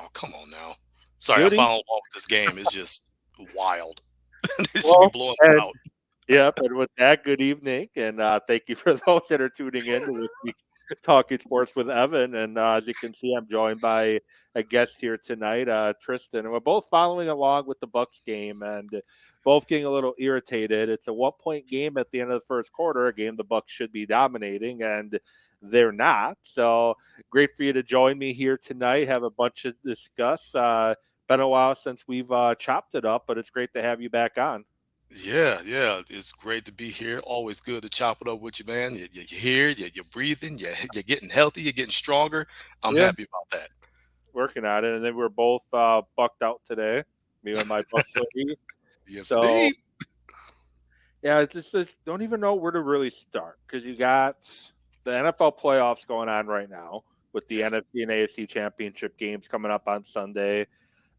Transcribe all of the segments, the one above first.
Oh, come on now. Sorry, I Good follow evening. along with this game. It's just wild. It should be Well, blowing them and out. yep, and with that, good evening, and thank you for those that are tuning in to this week Talking Sports with Evan. And as you can see, I'm joined by a guest here tonight, Tristan, and we're both following along with the Bucks game, and both getting a little irritated. It's a 1 point game at the end of the first quarter, a game the Bucks should be dominating, and they're not. So great for you to join me here tonight. Have a bunch to discuss. Been a while since we've chopped it up, but it's great to have you back on. Yeah, yeah. It's great to be here. Always good to chop it up with you, man. You're here, you're breathing, you're getting healthy, you're getting stronger. I'm Yeah, happy about that. working on it, and then we're both bucked out today. Me and my Bucks hoodie. Yes, So indeed. yeah, it's just don't even know where to really start because you got the NFL playoffs going on right now with the Yeah. NFC and AFC championship games coming up on Sunday.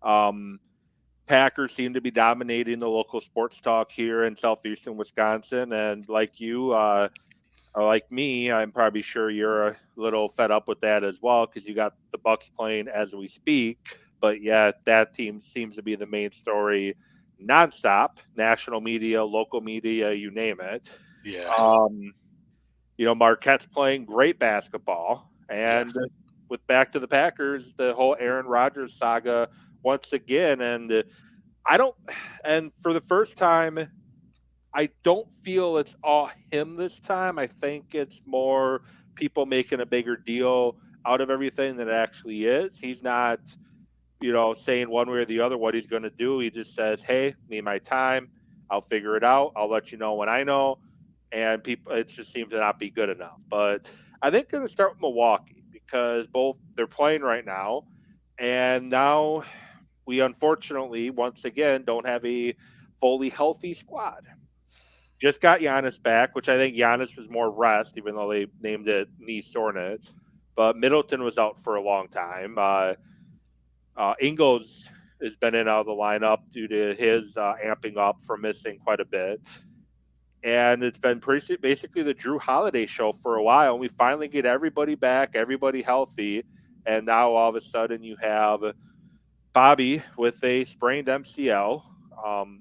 Um, Packers seem to be dominating the local sports talk here in southeastern Wisconsin, and like you, like me, I'm probably sure you're a little fed up with that as well because you got the Bucks playing as we speak. But yeah, that team seems to be the main story nonstop. National media, local media, you name it. Yeah. Um, Marquette's playing great basketball, and Yes. with back to the Packers, the whole Aaron Rodgers saga once again, and I don't, and for the first time I don't feel it's all him this time. I think it's more people making a bigger deal out of everything than it actually is. He's not, saying one way or the other what he's going to do. He just says, "Hey, me and my time. I'll figure it out. I'll let you know when I know." And people, it just seems to not be good enough. But I think going to start with Milwaukee because both they're playing right now, and now we unfortunately once again don't have a fully healthy squad. Just got Giannis back, which I think Giannis was more rest, even though they named it knee soreness. But Middleton was out for a long time. Ingles has been in and out of the lineup due to his amping up from missing quite a bit. And it's been pretty basically the Drew Holiday show for a while. And we finally get everybody back, everybody healthy. And now all of a sudden you have Bobby with a sprained MCL.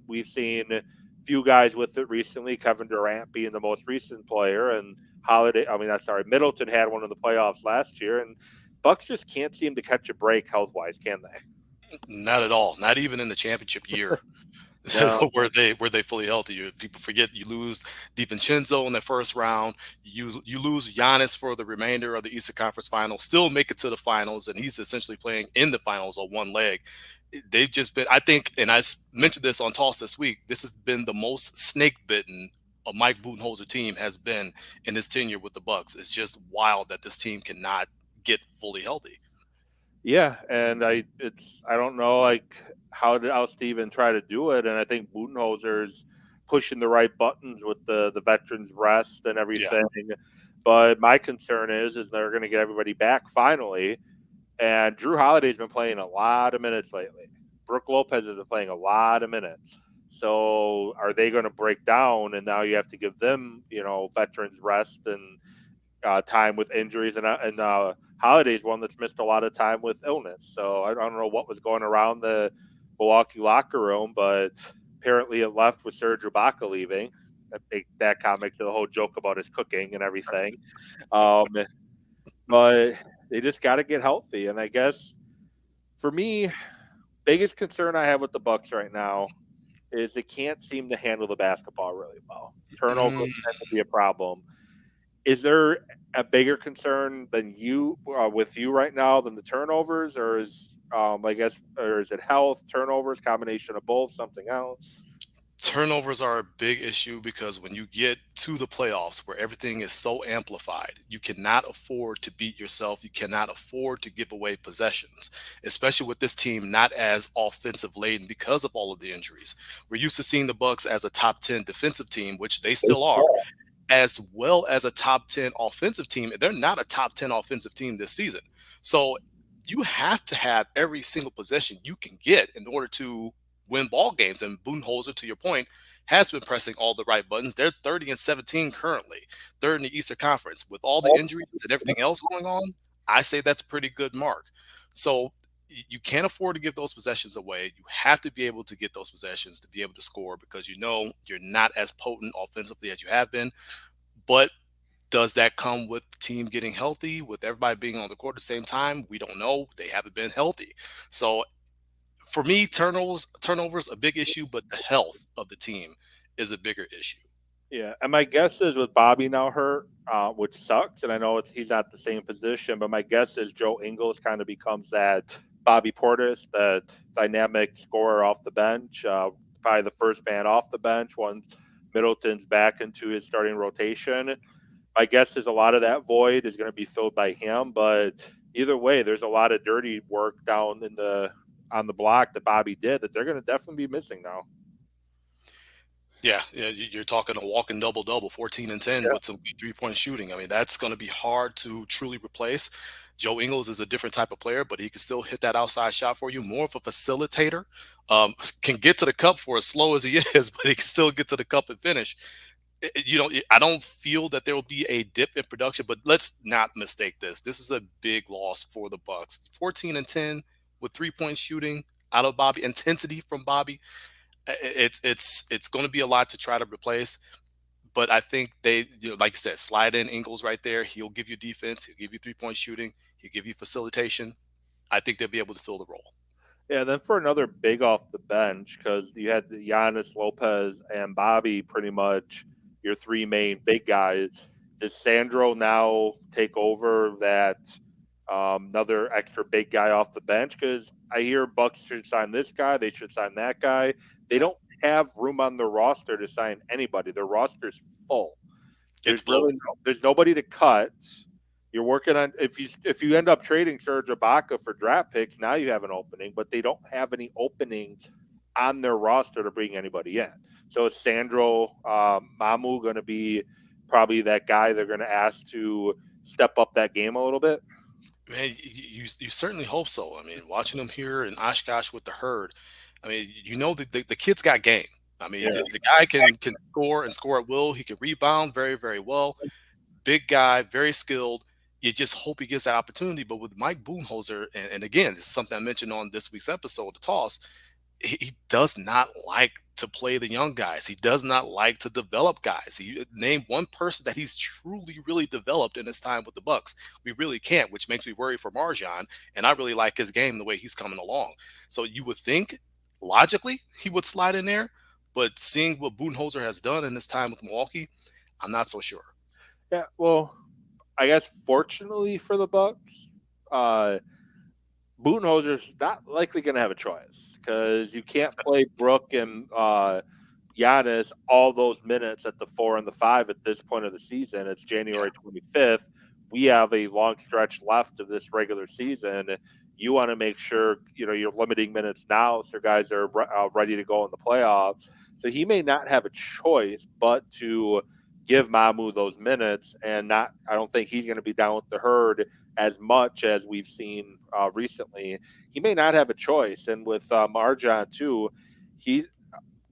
We've seen a few guys with it recently, Kevin Durant being the most recent player, and Middleton had one in the playoffs last year, and Bucks just can't seem to catch a break health wise, can they? Not at all. Not even in the championship year. No. were they fully healthy. People forget you lose DiVincenzo in the first round. You lose Giannis for the remainder of the Eastern Conference Finals. Still make it to the finals, and he's essentially playing in the finals on one leg. They've just been. I think, and mentioned this on Toss this week. This has been the most snake bitten a Mike Budenholzer team has been in his tenure with the Bucks. It's just wild that this team cannot get fully healthy. Yeah, and I don't know like how did else to even try to do it, and I think Budenholzer's pushing the right buttons with the veterans rest and Yeah. everything. But my concern is they're going to get everybody back finally. And Drew Holiday's been playing a lot of minutes lately. Brooke Lopez has been playing a lot of minutes. So are they going to break down? And now you have to give them, veterans rest and time with injuries. And Holiday's one that's missed a lot of time with illness. So I don't know what was going around the Milwaukee locker room, but apparently it left with Serge Ibaka leaving. That comic to the whole joke about his cooking and everything. Um, but they just got to get healthy. And I guess for me, biggest concern I have with the Bucks right now is they can't seem to handle the basketball really well. Turnovers Mm, tend to be a problem. Is there a bigger concern than you with you right now than the turnovers, or is it health, turnovers, combination of both, something else? Turnovers are a big issue because when you get to the playoffs where everything is so amplified, you cannot afford to beat yourself. You cannot afford to give away possessions, especially with this team not as offensive laden because of all of the injuries. We're used to seeing the Bucks as a top 10 defensive team, which they still are, as well as a top 10 offensive team. They're not a top 10 offensive team this season. So you have to have every single possession you can get in order to win ball games. And Budenholzer, to your point, has been pressing all the right buttons. They're 30 and 17 currently, third in the Eastern Conference. With all the injuries and everything else going on, I say that's a pretty good mark. So you can't afford to give those possessions away. You have to be able to get those possessions to be able to score because you know you're not as potent offensively as you have been. But does that come with the team getting healthy, with everybody being on the court at the same time? We don't know. They haven't been healthy. So for me, turnovers a big issue, but the health of the team is a bigger issue. Yeah, and my guess is with Bobby now hurt, which sucks, and I know he's not the same position, but my guess is Joe Ingles kind of becomes that Bobby Portis, the dynamic scorer off the bench, probably the first man off the bench once Middleton's back into his starting rotation. My guess is a lot of that void is going to be filled by him, but either way, there's a lot of dirty work down in the on the block that Bobby did that they're going to definitely be missing now. Yeah, yeah, you're talking a walking double double, 14 and 10 Yeah. with some 3-point shooting. I mean, that's going to be hard to truly replace. Joe Ingles is a different type of player, but he can still hit that outside shot for you. More of a facilitator. Can get to the cup for as slow as he is, but he can still get to the cup and finish. I don't feel that there will be a dip in production, but let's not mistake this. This is a big loss for the Bucks. 14 and 10 with 3-point shooting out of Bobby, intensity from Bobby. It's going to be a lot to try to replace. But I think they, like you said, slide in Ingles right there. He'll give you defense. He'll give you 3-point shooting. He'll give you facilitation. I think they'll be able to fill the role. Yeah, then for another big off the bench, because you had Giannis, Lopez, and Bobby pretty much your three main big guys. Does Sandro now take over that another extra big guy off the bench? Because I hear Bucks should sign this guy, they should sign that guy. They Yeah, don't have room on their roster to sign anybody. Their roster's full. it's There's really bloated. there's nobody to cut. You're working on if you end up trading Serge Ibaka for draft picks, now you have an opening, but they don't have any openings on their roster to bring anybody in. So is Sandro Mamu going to be probably that guy they're going to ask to step up that game a little bit? Man, you certainly hope so. I mean, watching him here in Oshkosh with the herd, I mean, the kid's got game. I Yeah. mean, the guy can score and score at will. He can rebound very, very well. Big guy, very skilled. You just hope he gets that opportunity. But with Mike Boonholzer, and again, this is something I mentioned on this week's episode, the toss, he does not like to play the young guys. He does not like to develop guys. He named one person that he's truly, really developed in his time with the Bucks. We really can't, which makes me worry for Marjan. And I really like his game the way he's coming along. So you would think logically he would slide in there, but seeing what Budenholzer has done in his time with Milwaukee, I'm not so sure. Yeah. Well, I guess fortunately for the Bucks, uh, Budenholzer's not likely going to have a choice because you can't play Brook and Giannis all those minutes at the 4 and the 5 at this point of the season. It's Yeah. January 25th. We have a long stretch left of this regular season. You want to make sure you're limiting minutes now, so guys are ready to go in the playoffs. So he may not have a choice but to give Mamu those minutes, and not. I don't think he's going to be down with the herd as much as we've seen recently. He may not have a choice, and with Marjan too, he's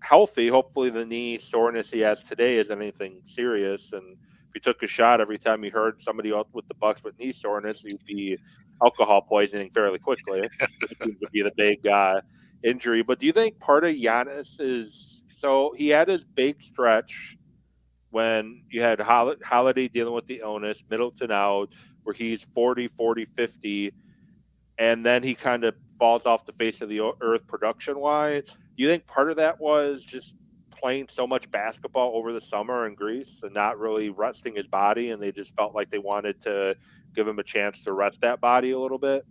healthy. Hopefully, the knee soreness he has today isn't anything serious. And if he took a shot every time he heard somebody else with the Bucks with knee soreness, he'd be alcohol poisoning fairly quickly. That seems to be the big injury. But do you think part of Giannis is so he had his big stretch when you had Holiday dealing with the illness, Middleton out, where he's 40, 40, 50, and then he kind of falls off the face of the earth production wise. Do you think part of that was just playing so much basketball over the summer in Greece and not really resting his body, and they just felt like they wanted to give him a chance to rest that body a little bit?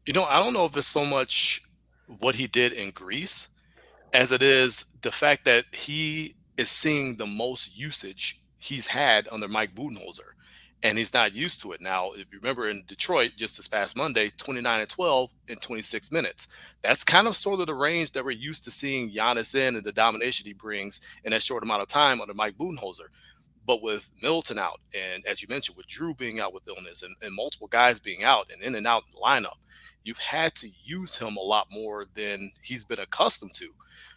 I don't know if it's so much what he did in Greece as it is the fact that he is seeing the most usage he's had under Mike Budenholzer, and he's not used to it. Now, if you remember in Detroit just this past Monday, 29 and 12 in 26 minutes. That's kind of sort of the range that we're used to seeing Giannis in and the domination he brings in that short amount of time under Mike Budenholzer. But with Middleton out, and as you mentioned, with Drew being out with illness and multiple guys being out and in and out in the lineup, you've had to use him a lot more than he's been accustomed to.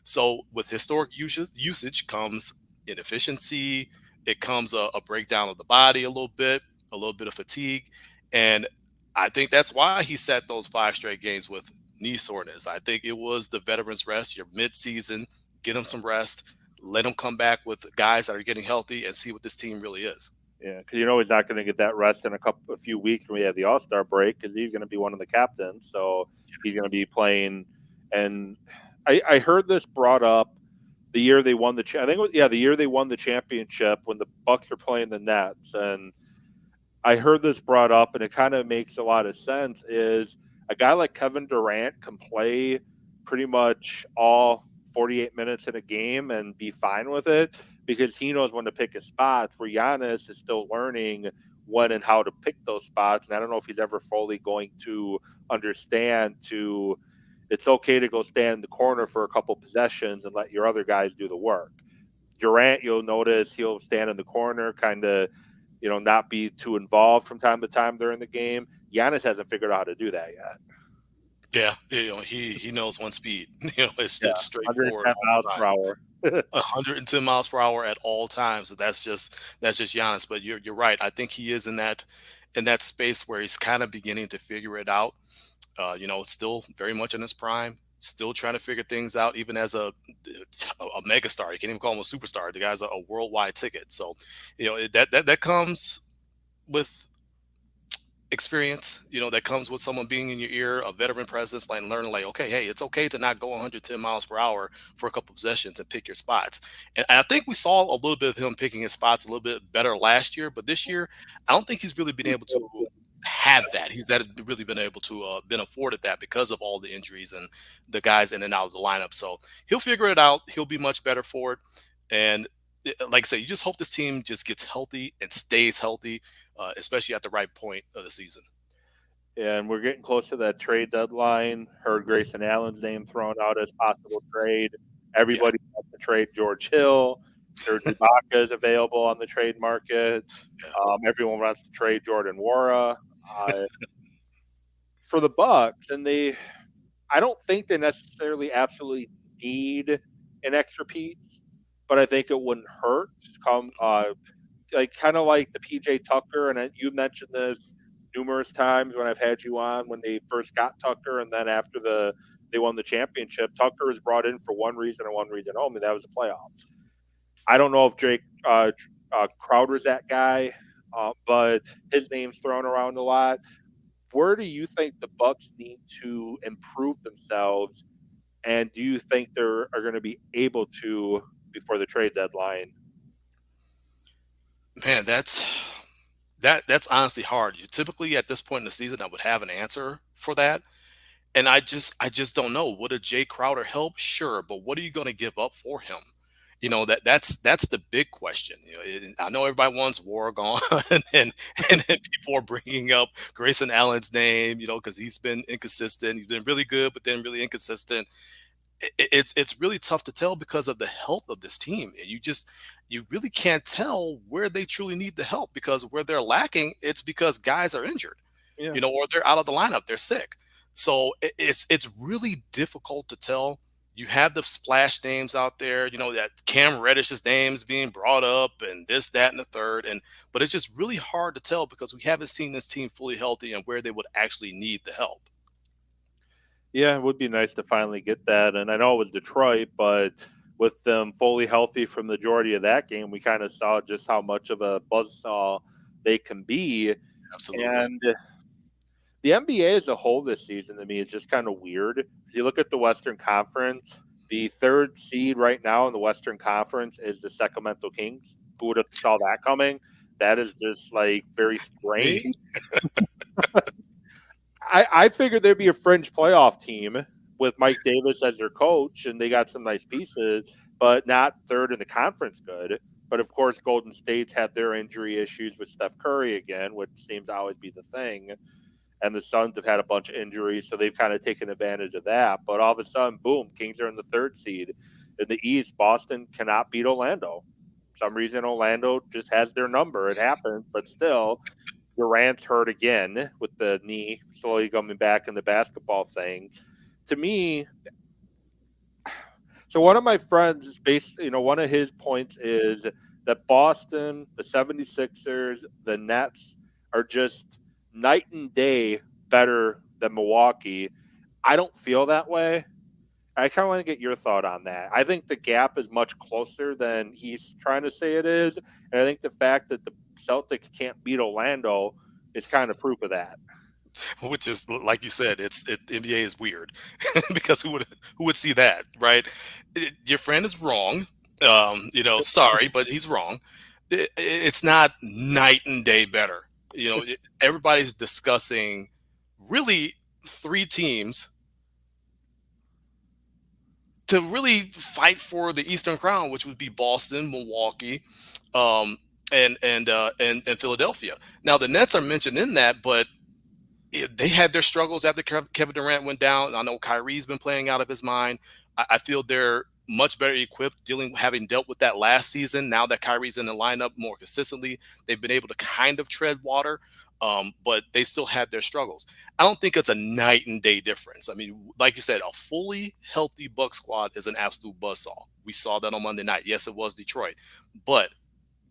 So with historic usage comes inefficiency. It comes a breakdown of the body a little bit of fatigue. And I think that's why he sat those 5 straight games with knee soreness. I think it was the veterans rest, your mid-season, get him some rest, let him come back with guys that are getting healthy and see what this team really is. Yeah, because you know he's not going to get that rest in a few weeks when we have the All Star break because he's going to be one of the captains, so he's going to be playing. And I heard this brought up the year they won I think it was, yeah, the year they won the championship when the Bucks were playing the Nets, and I heard this brought up, and it kind of makes a lot of sense. Is a guy like Kevin Durant can play pretty much all 48 minutes in a game and be fine with it because he knows when to pick his spots. Where Giannis is still learning when and how to pick those spots, and I don't know if he's ever fully going to understand to. It's okay to go stand in the corner for a couple possessions and let your other guys do the work. Durant, you'll notice he'll stand in the corner, kind of, not be too involved from time to time during the game. Giannis hasn't figured out how to do that yet. Yeah, he knows one speed. It's Yeah, straightforward 110 all miles the per time. hour. 110 miles per hour at all times. So that's just Giannis. But you're right. I think he is in that space where he's kind of beginning to figure it out. Still very much in his prime. Still trying to figure things out, even as a megastar. You can't even call him a superstar. The guy's a worldwide ticket. So, that comes with experience, that comes with someone being in your ear, a veteran presence, like learning, like, okay, hey, it's okay to not go 110 miles per hour for a couple possessions and pick your spots. And I think we saw a little bit of him picking his spots a little bit better last year, but this year, I don't think he's really been able to have that. He's that really been able to been afforded that because of all the injuries and the guys in and out of the lineup. So he'll figure it out. He'll be much better for it. And like I say, you just hope this team just gets healthy and stays healthy, especially at the right point of the season. And we're getting close to that trade deadline. Heard Grayson Allen's name thrown out as possible trade. Yeah, Everybody wants to trade George Hill. Serge Ibaka is available on the trade market. yeah. Everyone wants to trade Jordan Wara for the Bucks, and I don't think they necessarily absolutely need an extra piece, but I think it wouldn't hurt. Come, like kind of like the PJ Tucker, and you mentioned this numerous times when I've had you on when they first got Tucker, and then after they won the championship, Tucker was brought in for one reason and one reason only. That was the playoffs. I don't know if Jake Crowder's that guy, but his name's thrown around a lot. Where do you think the Bucks need to improve themselves, and do you think they are going to be able to before the trade deadline? Man, that's honestly hard. You typically at this point in the season, I would have an answer for that. And I just don't know. Would a Jay Crowder help? Sure, but what are you going to give up for him? That's the big question. I know everybody wants War gone, and and then people are bringing up Grayson Allen's name, because he's been inconsistent. He's been really good, but then really inconsistent. It's really tough to tell because of the health of this team. And you really can't tell where they truly need the help, because where they're lacking, it's because guys are injured, Yeah. or they're out of the lineup, they're sick. So it's really difficult to tell. You have the splash names out there, that Cam Reddish's names being brought up and this, that, and the third. But it's just really hard to tell because we haven't seen this team fully healthy and where they would actually need the help. Yeah, it would be nice to finally get that. And I know it was Detroit, but with them fully healthy for the majority of that game, we kind of saw just how much of a buzzsaw they can be. Absolutely. And the NBA as a whole this season to me is just kind of weird. If you look at the Western Conference, the third seed right now in the Western Conference is the Sacramento Kings. Who would have saw that coming? That is just like very Me. strange. I figured there'd be a fringe playoff team with Mike Davis as their coach, and they got some nice pieces, but not third in the conference good. But of course, Golden State's had their injury issues with Steph Curry again, which seems to always be the thing. And the Suns have had a bunch of injuries, so they've kind of taken advantage of that. But all of a sudden, boom, Kings are in the third seed. In the East, Boston cannot beat Orlando. For some reason, Orlando just has their number. It happens, but still, Durant's hurt again with the knee slowly coming back in the basketball thing. To me, so one of my friends, one of his points is that Boston, the 76ers, the Nets are just night and day better than Milwaukee. I don't feel that way. I kind of want to get your thought on that. I think the gap is much closer than he's trying to say it is, and I think the fact that the Celtics can't beat Orlando is kind of proof of that. Which is like you said, NBA is weird because who would see that, right? Your friend is wrong. Sorry, but he's wrong. It's not night and day better. Everybody's discussing really three teams to really fight for the Eastern Crown, which would be Boston, Milwaukee, um, and Philadelphia. Now the Nets are mentioned in that, but they had their struggles after Kevin Durant went down. I know Kyrie's been playing out of his mind. I feel they're much better equipped having dealt with that last season. Now that Kyrie's in the lineup more consistently, they've been able to kind of tread water, but they still had their struggles. I don't think it's a night and day difference. I mean, like you said, a fully healthy Buck squad is an absolute buzzsaw. We saw that on Monday night. Yes, it was Detroit, but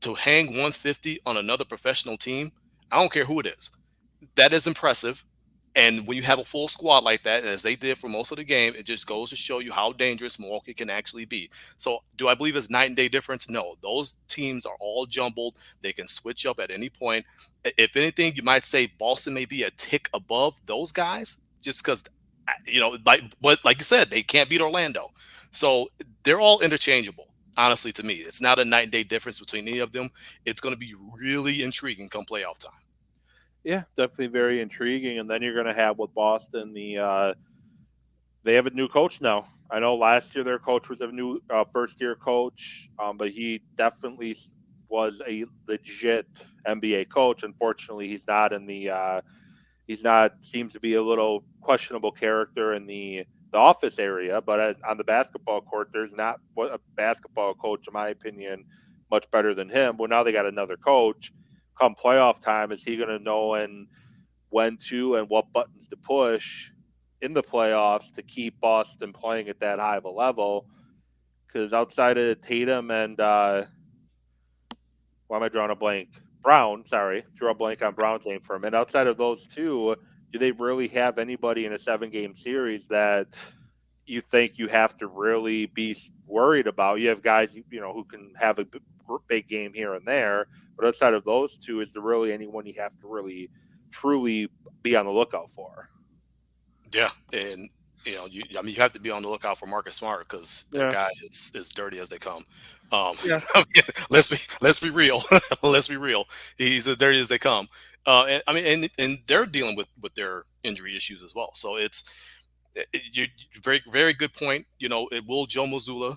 to hang 150 on another professional team, I don't care who it is, that is impressive. And when you have a full squad like that, as they did for most of the game, it just goes to show you how dangerous Milwaukee can actually be. So, do I believe it's night and day difference? No, those teams are all jumbled. They can switch up at any point. If anything, you might say Boston may be a tick above those guys, just because, like you said, they can't beat Orlando. So they're all interchangeable. Honestly, to me, it's not a night and day difference between any of them. It's going to be really intriguing come playoff time. Yeah, definitely very intriguing. And then you're going to have with Boston they have a new coach now. I know last year their coach was a new first year coach, but he definitely was a legit NBA coach. Unfortunately, he's not seems to be a little questionable character in the office area, but on the basketball court, there's not a basketball coach, in my opinion, much better than him. Well, now they got another coach. Come playoff time, is he going to know and when to and what buttons to push in the playoffs to keep Boston playing at that high of a level? Because outside of Tatum and why am I drawing a blank? Brown, sorry, drew a blank on Brown's name for a minute. Outside of those two, do they really have anybody in a 7 game series that you think you have to really be worried about? You have guys, who can have a big game here and there, but outside of those two, is there really anyone you have to really truly be on the lookout for? Yeah, and I mean, you have to be on the lookout for Marcus Smart because that Yeah, guy is as dirty as they come. Um, yeah, I mean, let's be real. Let's be real. He's as dirty as they come. I mean, and they're dealing with their injury issues as well. So very very good point. It will Joe Mazzulla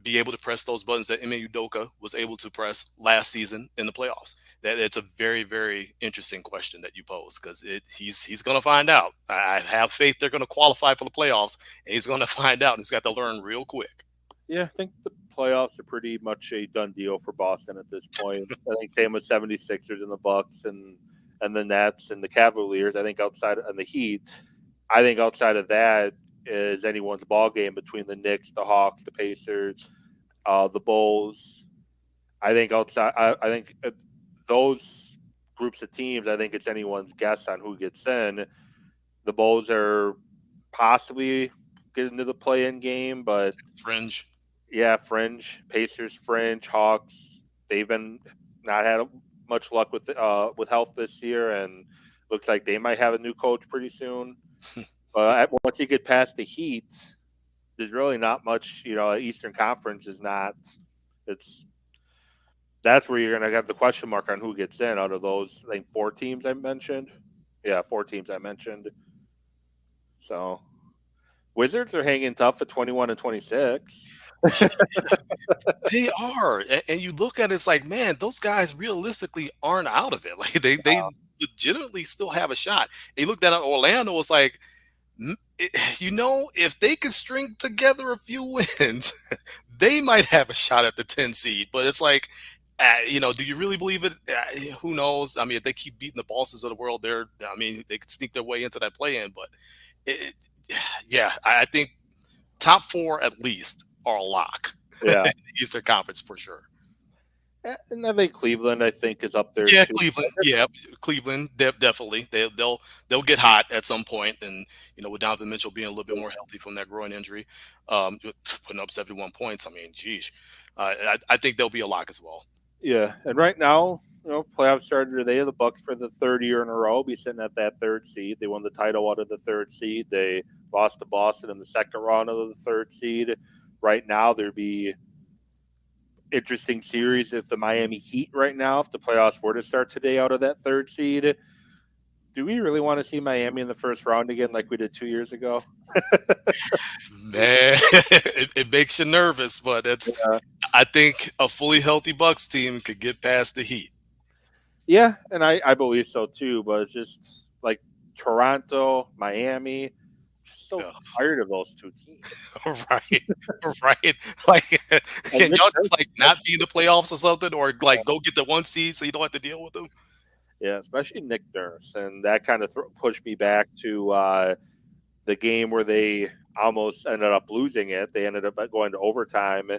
be able to press those buttons that Ime Udoka was able to press last season in the playoffs? That it's a very, very interesting question that you pose because he's going to find out. I have faith they're going to qualify for the playoffs, and he's going to find out. And he's got to learn real quick. yeah. I think the playoffs are pretty much a done deal for Boston at this point. I think same with 76ers and the Bucks and the Nets and the Cavaliers. I think outside and the Heat. I think outside of that is anyone's ball game between the Knicks, the Hawks, the Pacers, the Bulls. I think I think those groups of teams. I think it's anyone's guess on who gets in. The Bulls are possibly getting to the play-in game, but Fringe. yeah, fringe. Pacers, fringe. Hawks. They've been not had much luck with health this year, and looks like they might have a new coach pretty soon. Once you get past the Heat, there's really not much. Eastern Conference is not. It's That's where you're going to have the question mark on who gets in out of those. I think 4 teams I mentioned. Yeah, 4 teams I mentioned. So Wizards are hanging tough at 21 and 26. They are, and you look at it, it's like, man, those guys realistically aren't out of it. Like they legitimately still have a shot. And you looked at Orlando, it's like, if they could string together a few wins, they might have a shot at the 10 seed. But it's like, do you really believe it? Who knows? I mean, if they keep beating the bosses of the world, I mean, they could sneak their way into that play-in. But it, yeah, I think top four at least are a lock in Yeah. the Eastern Conference for sure. And I think Cleveland, I think, is up there Yeah, too. Cleveland. Yeah, Cleveland. Definitely. They'll get hot at some point, and with Donovan Mitchell being a little bit more healthy from that groin injury, putting up 71 points. I mean, geez, I think they'll be a lock as well. Yeah, and right now, playoffs started today. The Bucks for the third year in a row be sitting at that third seed. They won the title out of the third seed. They lost to Boston in the second round of the third seed. Right now, there'd be interesting series if the Miami Heat right now, if the playoffs were to start today out of that third seed. Do we really want to see Miami in the first round again like we did 2 years ago? Man, it makes you nervous, but Yeah. I think a fully healthy Bucks team could get past the Heat. Yeah, and I believe so too, but it's just like Toronto, Miami, just so Yeah. tired of those two teams. Right, right. Like, And can Nick y'all Nurse, just like not be in the playoffs or something, or like go get the one seed so you don't have to deal with them? yeah, especially Nick Nurse, and that kind of pushed me back to the game where they almost ended up losing it. They ended up going to overtime.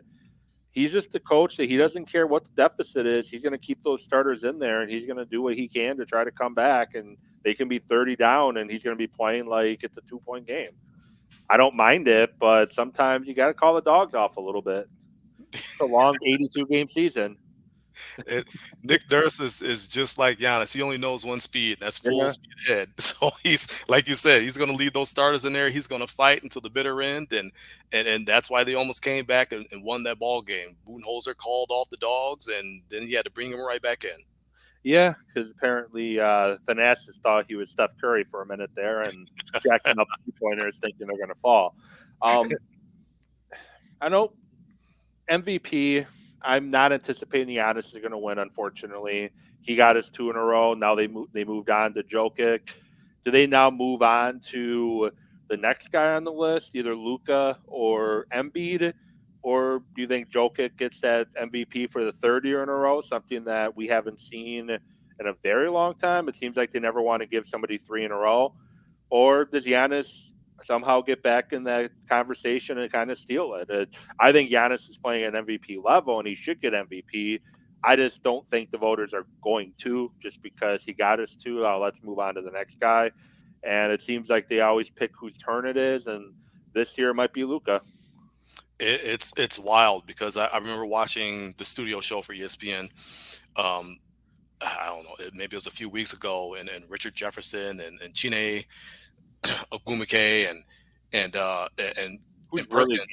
He's just a coach that he doesn't care what the deficit is. He's going to keep those starters in there, and he's going to do what he can to try to come back. And they can be 30 down, and he's going to be playing like it's a 2 point game. I don't mind it, but sometimes you got to call the dogs off a little bit. It's a long 82 game season. It, Nick Nurse is just like Giannis. He only knows one speed, and that's full Yeah. speed ahead. So he's like you said, he's going to leave those starters in there. He's going to fight until the bitter end, and that's why they almost came back and won that ball game. Budenholzer called off the dogs, and then he had to bring him right back in. Yeah, because apparently Thanasis thought he was Steph Curry for a minute there and jacking up 2 pointers thinking they're going to fall. Um, I know MVP. I'm not anticipating Giannis is going to win. Unfortunately, he got his two in a row. Now they moved on to Jokic. Do they now move on to the next guy on the list, either Luca or Embiid, or do you think Jokic gets that MVP for the third year in a row? Something that we haven't seen in a very long time. It seems like they never want to give somebody three in a row. Or does Giannis somehow get back in that conversation and kind of steal it? I think Giannis is playing at MVP level and he should get MVP. I just don't think the voters are going to just because he got us to. Let's move on to the next guy. And it seems like they always pick whose turn it is. And this year it might be Luca. It's wild because I remember watching the studio show for ESPN. Um, I don't know, maybe it was a few weeks ago, and Richard Jefferson and Chine Ogumake and Who's and really Perkins.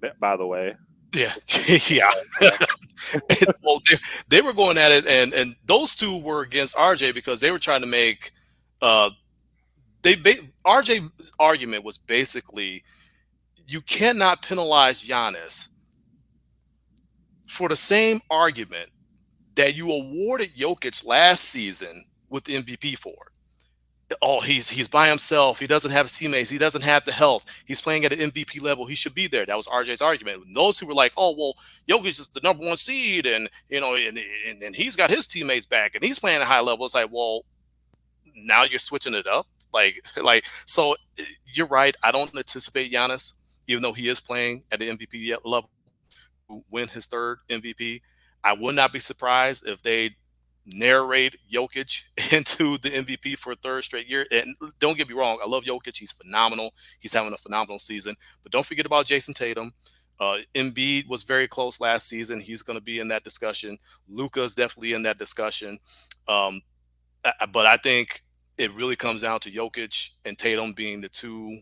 good, by the way. Yeah, yeah. Well, they were going at it, and those two were against RJ because they were trying to make uh RJ's argument was basically you cannot penalize Giannis for the same argument that you awarded Jokic last season with the MVP for. Oh, he's by himself. He doesn't have teammates. He doesn't have the health. He's playing at an MVP level. He should be there. That was RJ's argument. And those who were like, oh well, Jokic is the number one seed, and and he's got his teammates back, and he's playing at a high level. It's like, well, now you're switching it up. So you're right. I don't anticipate Giannis, even though he is playing at the MVP level, to win his third MVP. I would not be surprised if they narrate Jokic into the MVP for a third straight year. And don't get me wrong, I love Jokic. He's phenomenal. He's having a phenomenal season. But don't forget about Jason Tatum. Embiid was very close last season. He's going to be in that discussion. Luka is definitely in that discussion. Um, but I think it really comes down to Jokic and Tatum being the two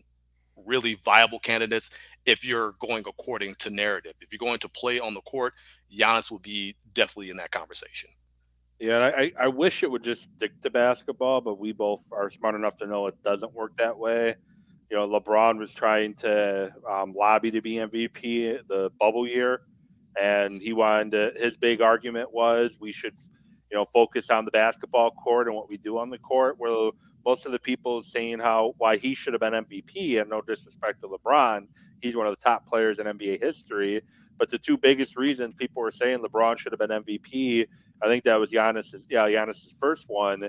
really viable candidates if you're going according to narrative. If you're going to play on the court, Giannis will be definitely in that conversation. Yeah, I wish it would just stick to basketball, but we both are smart enough to know it doesn't work that way. LeBron was trying to lobby to be MVP the bubble year, and he wanted to, his big argument was we should, focus on the basketball court and what we do on the court. Where most of the people saying why he should have been MVP, and no disrespect to LeBron, he's one of the top players in NBA history. But the two biggest reasons people were saying LeBron should have been MVP, I think that was Giannis's first one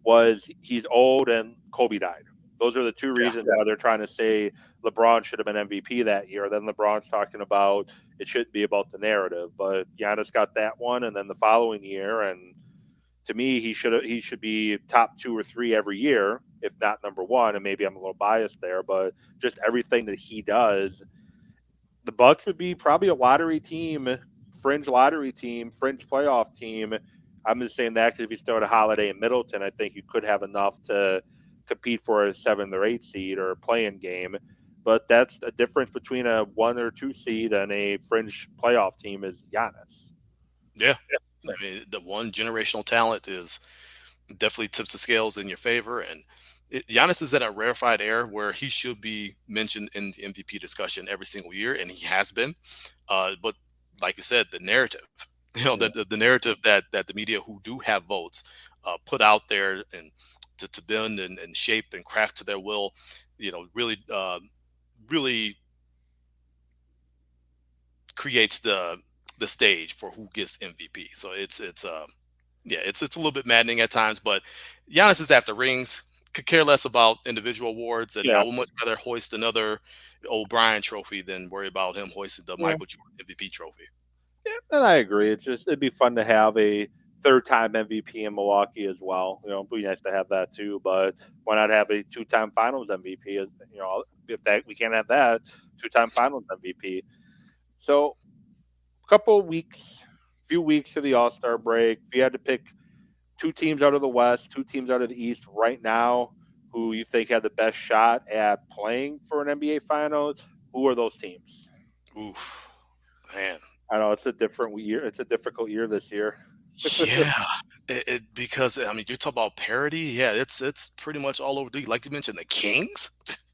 was he's old and Kobe died. Those are the two Yeah. reasons why they're trying to say LeBron should have been MVP that year. Then LeBron's talking about it shouldn't be about the narrative, but Giannis got that one, and then the following year, and to me, he should be top two or three every year, if not number one. And maybe I'm a little biased there, but just everything that he does, the Bucks would be probably a lottery team, lottery team, fringe playoff team. I'm just saying that because if you still had a Holiday in Middleton, I think you could have enough to compete for a 7 or 8 seed or a playing game. But that's a difference between a 1 or 2 seed and a fringe playoff team is Giannis. Yeah. I mean, the one generational talent is definitely tips the scales in your favor. And Giannis is at a rarefied air where he should be mentioned in the MVP discussion every single year, and he has been. But like you said, the narrative, Yeah. the narrative that the media who do have votes put out there and to bend and shape and craft to their will, really, really creates the stage for who gets MVP. So yeah, it's a little bit maddening at times, but Giannis is after rings. Could care less about individual awards, and I Yeah. would much rather hoist another O'Brien trophy than worry about him hoisting the Yeah. Michael Jordan MVP trophy. And I agree. It's just it'd be fun to have a third-time MVP in Milwaukee as well. It'd be nice to have that too. But why not have a two-time Finals MVP? If that we can't have that, two-time Finals MVP. So, a couple of weeks, few weeks to the All Star break. If you had to pick two teams out of the West, two teams out of the East right now, who you think had the best shot at playing for an NBA Finals, who are those teams? Oof, man. I know it's a different year. It's a difficult year this year. Yeah, because I mean, you talk about parity. Yeah, it's pretty much all over. Like you mentioned, the Kings.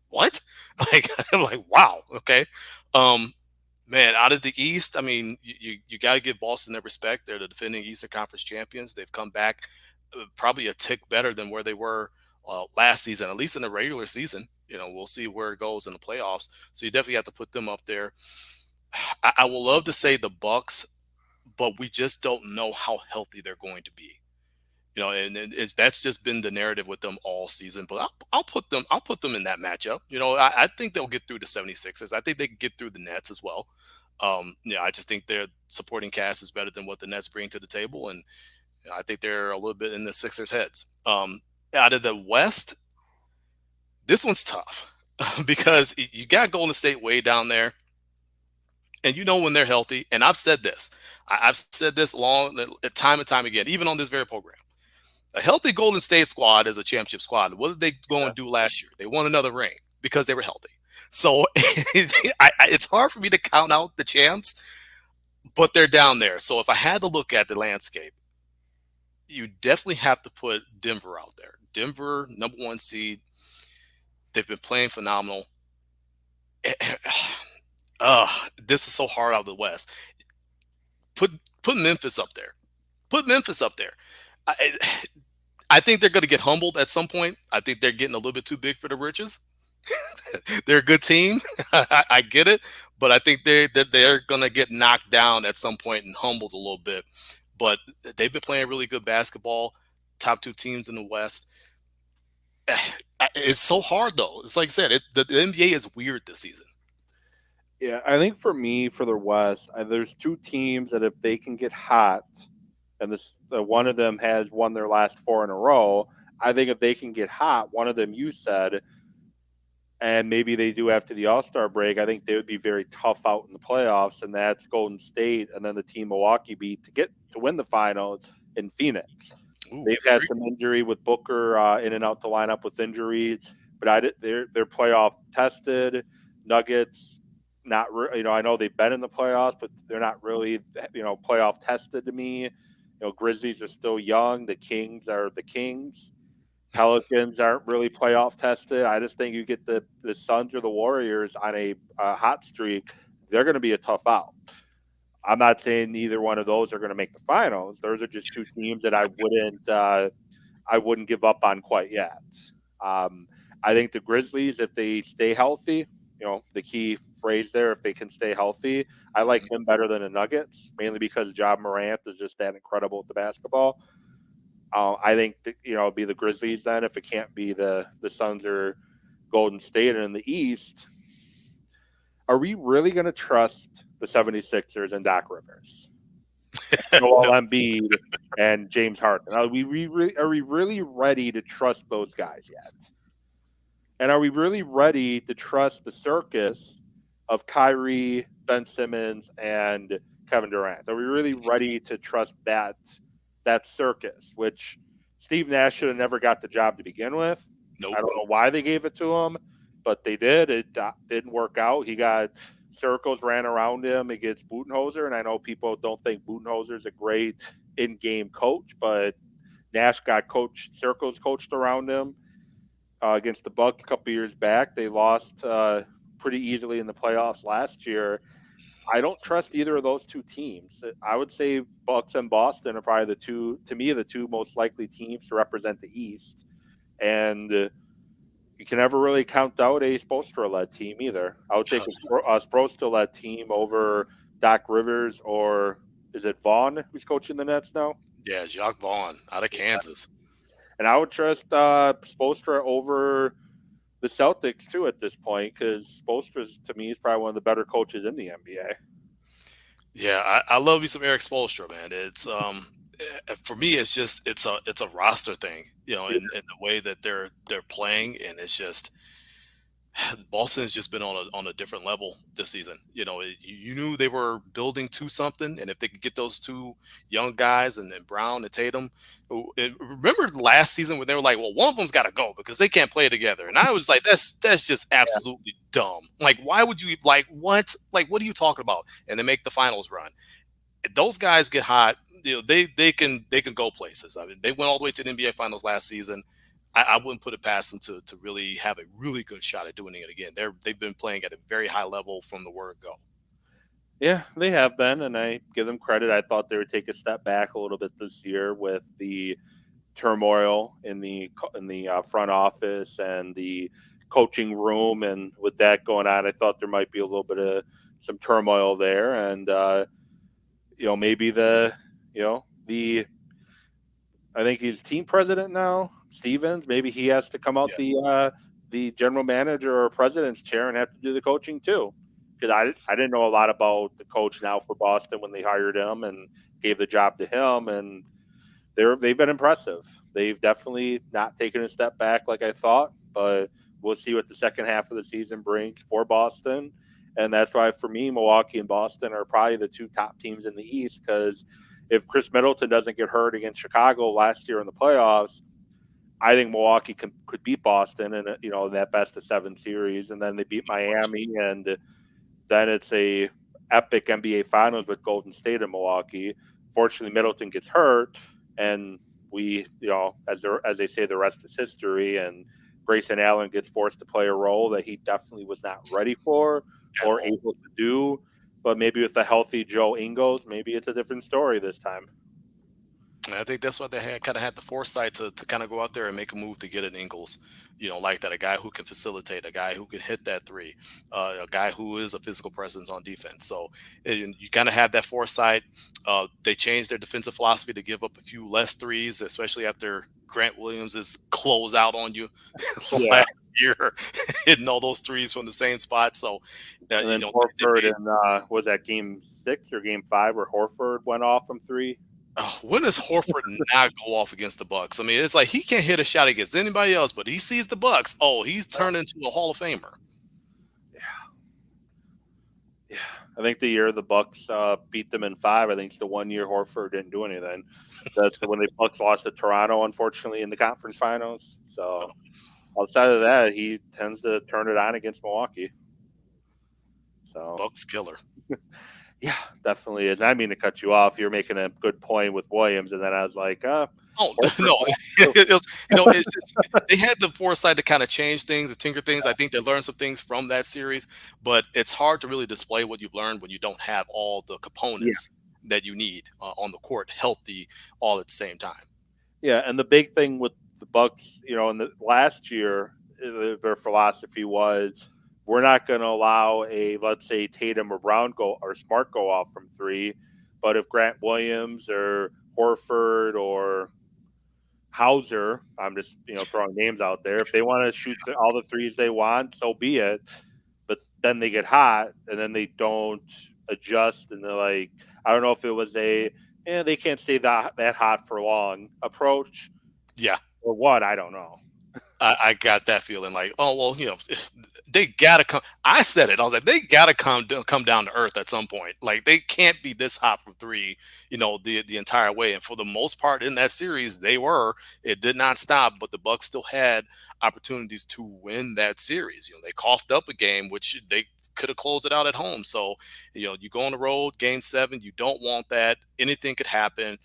What? Like I'm like, wow. Okay. Um, Man, out of the East, I mean, you got to give Boston their respect. They're the defending Eastern Conference champions. They've come back probably a tick better than where they were last season, at least in the regular season. We'll see where it goes in the playoffs. So you definitely have to put them up there. I will love to say the Bucks, but we just don't know how healthy they're going to be. And that's just been the narrative with them all season. But I'll put them in that matchup. I think they'll get through the 76ers. I think they can get through the Nets as well. I just think their supporting cast is better than what the Nets bring to the table, and I think they're a little bit in the Sixers' heads. Out of the West, this one's tough because you got Golden State way down there, and when they're healthy. And I've said this, I've said this time and time again, even on this very program. A healthy Golden State squad is a championship squad. What did they go Yeah. and do last year? They won another ring because they were healthy. So it's hard for me to count out the champs, but they're down there. So if I had to look at the landscape, you definitely have to put Denver out there. Denver, number one seed. They've been playing phenomenal. This is so hard out of the West. Put put Memphis up there. Put Memphis up there. I, I think they're going to get humbled at some point. I think they're getting a little bit too big for the riches. They're a good team. I get it, but I think they're going to get knocked down at some point and humbled a little bit. But they've been playing really good basketball. Top two teams in the West. It's so hard though. It's like I said, the NBA is weird this season. Yeah, I think for me, for the West, there's two teams that if they can get hot, and one of them has won their last four in a row. I think if they can get hot, one of them you said, and maybe they do after the All Star break, I think they would be very tough out in the playoffs, and that's Golden State, and then the team Milwaukee beat to win the finals in Phoenix. Ooh, They've had some injury with Booker in and out the lineup with injuries, but they're playoff tested. Nuggets, not I know they've been in the playoffs, but they're not really playoff tested to me. Grizzlies are still young. The Kings are the Kings. Pelicans aren't really playoff tested. I just think you get the Suns or the Warriors on a hot streak, they're going to be a tough out. I'm not saying either one of those are going to make the finals. Those are just two teams that I wouldn't give up on quite yet. Um, I think the Grizzlies, if they stay healthy, the key phrase there, if they can stay healthy, I like Mhm. them better than the Nuggets, mainly because John Morant is just that incredible at the basketball. I think it'd be the Grizzlies then if it can't be the Suns or Golden State. And in the East, are we really going to trust the 76ers and Doc Rivers, No. Joel Embiid, and James Harden? Are we really ready to trust those guys yet? And are we really ready to trust the circus of Kyrie, Ben Simmons, and Kevin Durant? Are we really ready to trust that circus, which Steve Nash should have never got the job to begin with? I Nope. don't know why they gave it to him, but they did. It didn't work out. He got circles ran around him against Budenholzer, and I know people don't think Budenholzer's a great in-game coach, but Nash got circles coached around him against the Bucks a couple years back. They lost pretty easily in the playoffs last year. I don't trust either of those two teams. I would say Bucks and Boston are probably to me, the two most likely teams to represent the East. And you can never really count out a Spoelstra-led team either. I would take a Spoelstra-led team over Doc Rivers, or is it Vaughn who's coaching the Nets now? Yeah, Jacques Vaughn out of Kansas. And I would trust Spoelstra over the Celtics too at this point, because Spoelstra to me is probably one of the better coaches in the NBA. Yeah, I love me some Eric Spoelstra, man. It's for me, it's a roster thing, in the way that they're playing, and it's just Boston has just been on a different level this season. You knew they were building to something, and if they could get those two young guys and Brown and Tatum, remember last season when they were like, well, one of them's got to go because they can't play together, and I was like, that's just Yeah. absolutely dumb. Like, why would you like what? Like, what are you talking about? And they make the finals run. Those guys get hot. They can go places. I mean, they went all the way to the NBA Finals last season. I wouldn't put it past them to really have a really good shot at doing it again. They've been playing at a very high level from the word go. Yeah, they have been, and I give them credit. I thought they would take a step back a little bit this year with the turmoil in the front office and the coaching room, and with that going on, I thought there might be a little bit of some turmoil there, and maybe the I think he's team president now, Stevens. Maybe he has to come out Yeah, the general manager or president's chair and have to do the coaching too. Because I didn't know a lot about the coach now for Boston when they hired him and gave the job to him, and they've been impressive. They've definitely not taken a step back like I thought, but we'll see what the second half of the season brings for Boston. And that's why, for me, Milwaukee and Boston are probably the two top teams in the East, because if Chris Middleton doesn't get hurt against Chicago last year in the playoffs, I think Milwaukee could beat Boston in that best of seven series, and then they beat Miami, and then it's a epic NBA Finals with Golden State and Milwaukee. Fortunately, Middleton gets hurt, and as they say, the rest is history. And Grayson Allen gets forced to play a role that he definitely was not ready for at or all. able to do. But maybe with the healthy Joe Ingles, maybe it's a different story this time. And I think that's why they kind of had the foresight to kind of go out there and make a move to get an Ingles, like that, a guy who can facilitate, a guy who can hit that three, a guy who is a physical presence on defense. So you kind of have that foresight. They changed their defensive philosophy to give up a few less threes, especially after Grant Williams' close out on you Yeah, last year, hitting all those threes from the same spot. So, and then they Horford made. and was that game 6 or game 5 where Horford went off from three? When does Horford not go off against the Bucks? I mean, it's like he can't hit a shot against anybody else, but he sees the Bucks. Oh, he's turned into a Hall of Famer. Yeah, I think the year the Bucks beat them in 5, I think it's the 1 year Horford didn't do anything. That's when the Bucks lost to Toronto, unfortunately, in the conference finals. So outside of that, he tends to turn it on against Milwaukee. So Bucks killer. yeah, definitely is. I mean to cut you off. You're making a good point with Williams, and then I was like, Oh Horford. no, it's just they had the foresight to kind of change things, to tinker things. I think they learned some things from that series, but it's hard to really display what you've learned when you don't have all the Yeah, components that you need on the court healthy all at the same time. yeah, and the big thing with the Bucks, in the last year, their philosophy was we're not going to allow a, let's say, Tatum or Brown go or Smart go off from three, but if Grant Williams or Horford or Hauser, I'm just throwing names out there. If they want to shoot all the threes they want, so be it. But then they get hot, and then they don't adjust, and they're like, I don't know if it was they can't stay that hot for long approach Yeah, or what. I don't know. I got that feeling like, oh well, they gotta come. I said it. I was like, they gotta come down to earth at some point. Like they can't be this hot from three, the entire way. And for the most part in that series, they were. It did not stop, but the Bucks still had opportunities to win that series. They coughed up a game, which they could have closed it out at home. So, you go on the road, game seven, you don't want that. Anything could happen,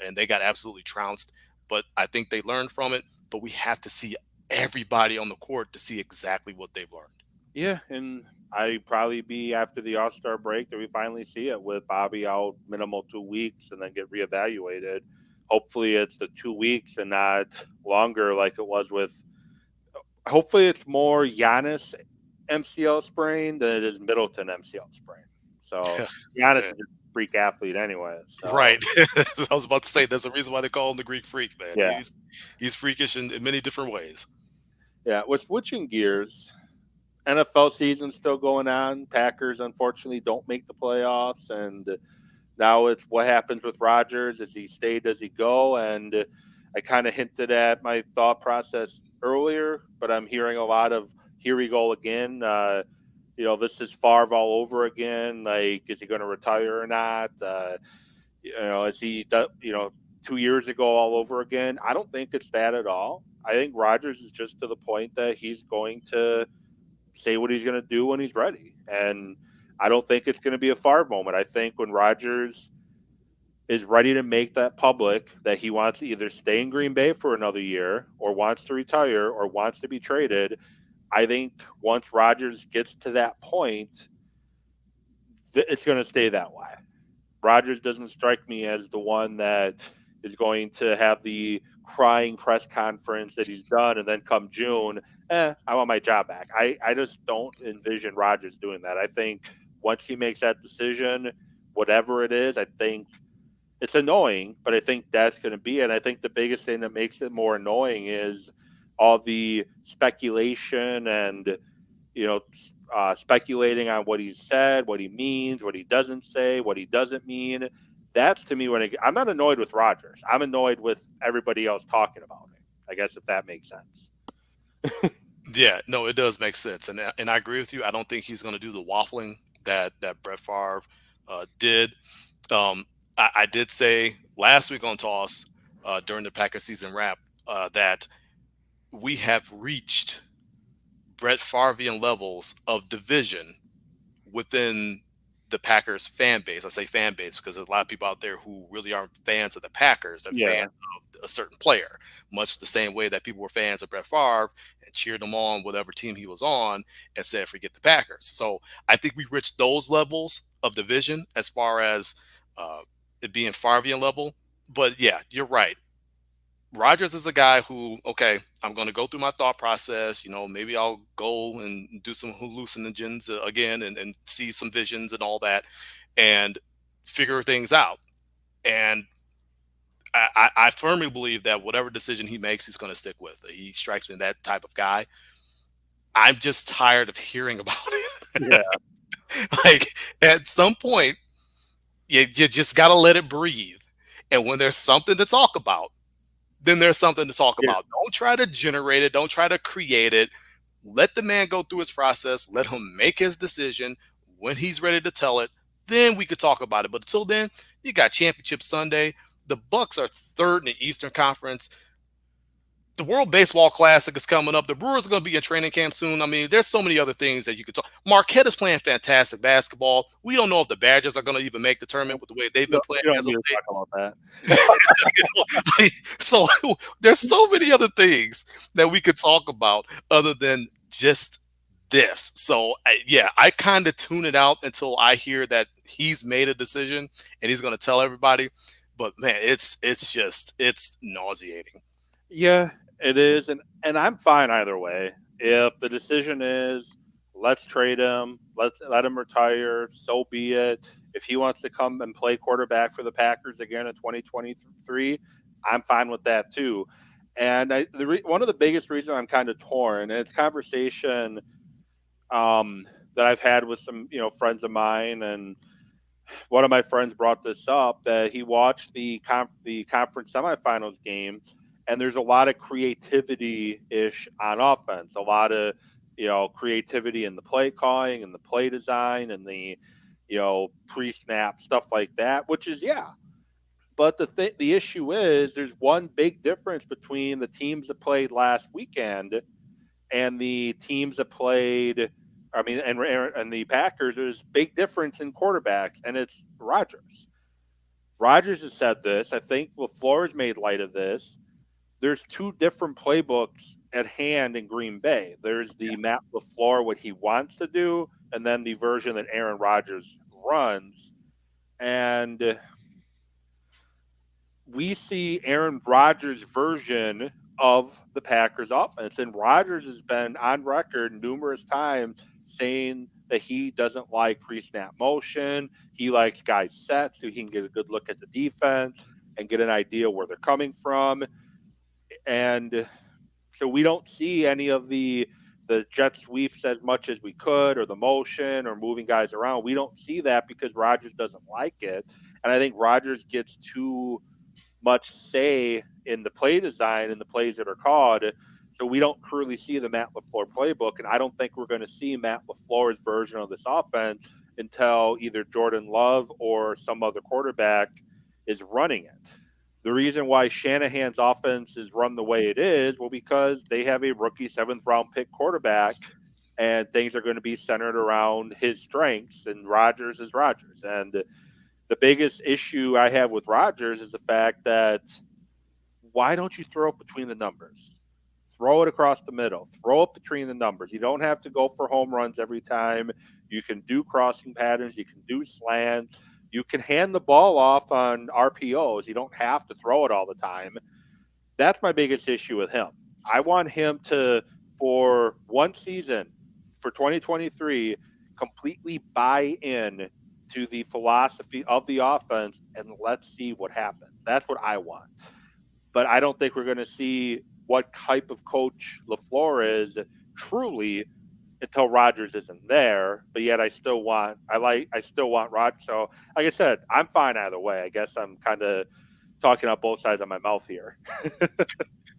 and they got absolutely trounced. But I think they learned from it. But we have to see everybody on the court to see exactly what they've learned. Yeah, and I'd probably be after the All Star break that we finally see it with Bobby out minimal 2 weeks and then get reevaluated. Hopefully, it's the 2 weeks and not longer like it was with. Hopefully, it's more Giannis MCL sprain than it is Middleton MCL sprain. So Giannis is Yeah, a freak athlete anyway. So right. I was about to say there's a reason why they call him the Greek Freak, man. yeah, He's freakish in many different ways. yeah. We're switching gears. NFL season still going on. Packers unfortunately don't make the playoffs, and now it's what happens with Rodgers. Does he stay? Does he go? And I kind of hinted at my thought process earlier, but I'm hearing a lot of here we go again. This is Favre all over again. Like, is he going to retire or not? Is he, 2 years ago all over again? I don't think it's that at all. I think Rodgers is just to the point that he's going to say what he's going to do when he's ready. And I don't think it's going to be a Favre moment. I think when Rodgers is ready to make that public that he wants to either stay in Green Bay for another year or wants to retire or wants to be traded, I think once Rodgers gets to that point, it's going to stay that way. Rodgers doesn't strike me as the one that is going to have the crying press conference that he's done, and then come June, I want my job back. I just don't envision Rodgers doing that. I think once he makes that decision, whatever it is, I think it's annoying, but I think that's going to be it. And I think the biggest thing that makes it more annoying is all the speculation and you know, speculating on what he said, what he means, what he doesn't say, what he doesn't mean. That's to me I'm not annoyed with Rodgers. I'm annoyed with everybody else talking about it. I guess if that makes sense. Yeah, no, it does make sense, and I agree with you. I don't think he's going to do the waffling that Brett Favre did. I did say last week on Toss during the Packers season wrap that we have reached Brett Favrean levels of division within the Packers fan base. I say fan base because there's a lot of people out there who really aren't fans of the Packers. They're Yeah. fans of a certain player, much the same way that people were fans of Brett Favre and cheered him on whatever team he was on and said, forget the Packers. So I think we reached those levels of division as far as it being Favrean level. But yeah, you're right. Rogers is a guy who, okay, I'm going to go through my thought process. Maybe I'll go and do some hallucinogens again and see some visions and all that and figure things out. And I firmly believe that whatever decision he makes, he's going to stick with. He strikes me that type of guy. I'm just tired of hearing about it. Yeah. Like at some point, you just got to let it breathe. And when there's something to talk about, then there's something to talk Yeah. about. Don't try to generate it. Don't try to create it. Let the man go through his process. Let him make his decision. When he's ready to tell it, then we could talk about it. But until then, you got Championship Sunday. The Bucks are third in the Eastern Conference. The World Baseball Classic is coming up. The Brewers are going to be in training camp soon. I mean, there's so many other things that you could talk. Marquette is playing fantastic basketball. We don't know if the Badgers are going to even make the tournament with the way they've been playing You don't as of need to late. talk about that. So there's so many other things that we could talk about other than just this. So yeah, I kind of tune it out until I hear that he's made a decision and he's going to tell everybody. But man, it's nauseating. Yeah, it is, and I'm fine either way. If the decision is let's trade him, let's let him retire, so be it. If he wants to come and play quarterback for the Packers again in 2023, I'm fine with that too. And one of the biggest reasons I'm kind of torn, and it's conversation um, that I've had with some friends of mine, and one of my friends brought this up that he watched the conference semifinals game, and there's a lot of creativity ish on offense, a lot of creativity in the play calling and the play design and the pre snap stuff like that, which is yeah. But the issue is there's one big difference between the teams that played last weekend and the teams that played. I mean, and the Packers. There's big difference in quarterbacks, and it's Rodgers. Rodgers has said this. I think LaFleur has made light of this. There's two different playbooks at hand in Green Bay. There's the Matt LaFleur, what he wants to do, and then the version that Aaron Rodgers runs. And we see Aaron Rodgers' version of the Packers offense. And Rodgers has been on record numerous times saying that he doesn't like pre snap motion. He likes guys set so he can get a good look at the defense and get an idea where they're coming from. And so we don't see any of the jet sweeps as much as we could, or the motion, or moving guys around. We don't see that because Rodgers doesn't like it. And I think Rodgers gets too much say in the play design and the plays that are called. So we don't truly see the Matt LaFleur playbook. And I don't think we're going to see Matt LaFleur's version of this offense until either Jordan Love or some other quarterback is running it. The reason why Shanahan's offense is run the way it is, well, because they have a rookie seventh round pick quarterback, and things are going to be centered around his strengths, and Rodgers is Rodgers. And the biggest issue I have with Rodgers is the fact that why don't you throw it between the numbers? Throw it across the middle. Throw it between the numbers. You don't have to go for home runs every time. You can do crossing patterns. You can do slants. You can hand the ball off on RPOs. You don't have to throw it all the time. That's my biggest issue with him. I want him to, for one season, for 2023, completely buy in to the philosophy of the offense and let's see what happens. That's what I want. But I don't think we're going to see what type of coach LaFleur is truly until Rodgers isn't there. But yet I still want Rodgers. So like I said, I'm fine either way. I guess I'm kind of talking out both sides of my mouth here.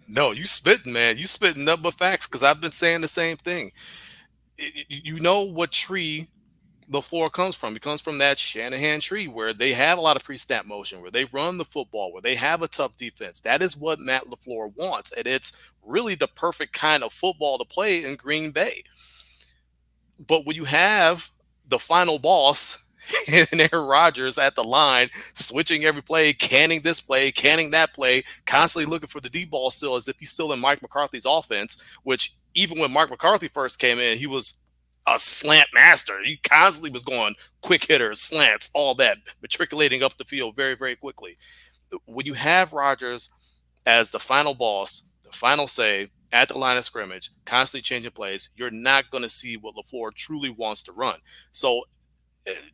No, you spitting, man. You spitting nothing but facts because I've been saying the same thing. You know what tree the floor comes from. It comes from that Shanahan tree where they have a lot of pre-snap motion, where they run the football, where they have a tough defense. That is what Matt LaFleur wants, and it's really the perfect kind of football to play in Green Bay. But when you have the final boss and Aaron Rodgers at the line, switching every play, canning this play, canning that play, constantly looking for the deep ball still as if he's still in Mike McCarthy's offense, which even when Mark McCarthy first came in, he was a slant master. He constantly was going quick hitters, slants, all that, matriculating up the field very, very quickly. When you have Rodgers as the final boss, the final say at the line of scrimmage, constantly changing plays, you're not going to see what LaFleur truly wants to run. So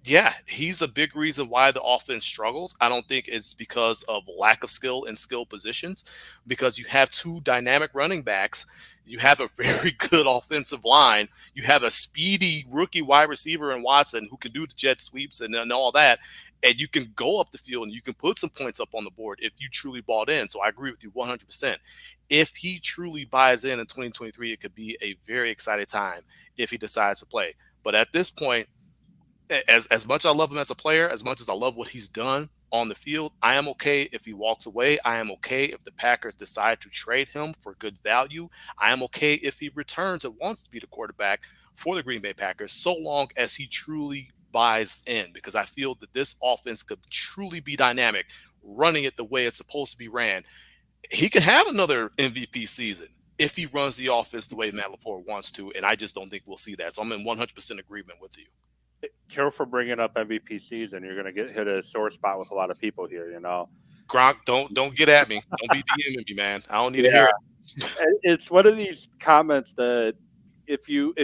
yeah, he's a big reason why the offense struggles. I don't think it's because of lack of skill in skill positions, because you have two dynamic running backs. You have a very good offensive line. You have a speedy rookie wide receiver in Watson who can do the jet sweeps and all that. And you can go up the field and you can put some points up on the board if you truly bought in. So I agree with you 100%. If he truly buys in 2023, it could be a very exciting time if he decides to play. But at this point, as much as I love him as a player, as much as I love what he's done on the field, I am okay if he walks away. I am okay if the Packers decide to trade him for good value. I am okay if he returns and wants to be the quarterback for the Green Bay Packers, so long as he truly buys in, because I feel that this offense could truly be dynamic, running it the way it's supposed to be ran. He could have another MVP season if he runs the offense the way Matt LaFleur wants to, and I just don't think we'll see that. So I'm in 100% agreement with you. Careful bringing up MVP season. You're going to get hit a sore spot with a lot of people here. Gronk, don't get at me. Don't be DMing me, man. I don't need to Yeah, hear it. it's one of these comments that if you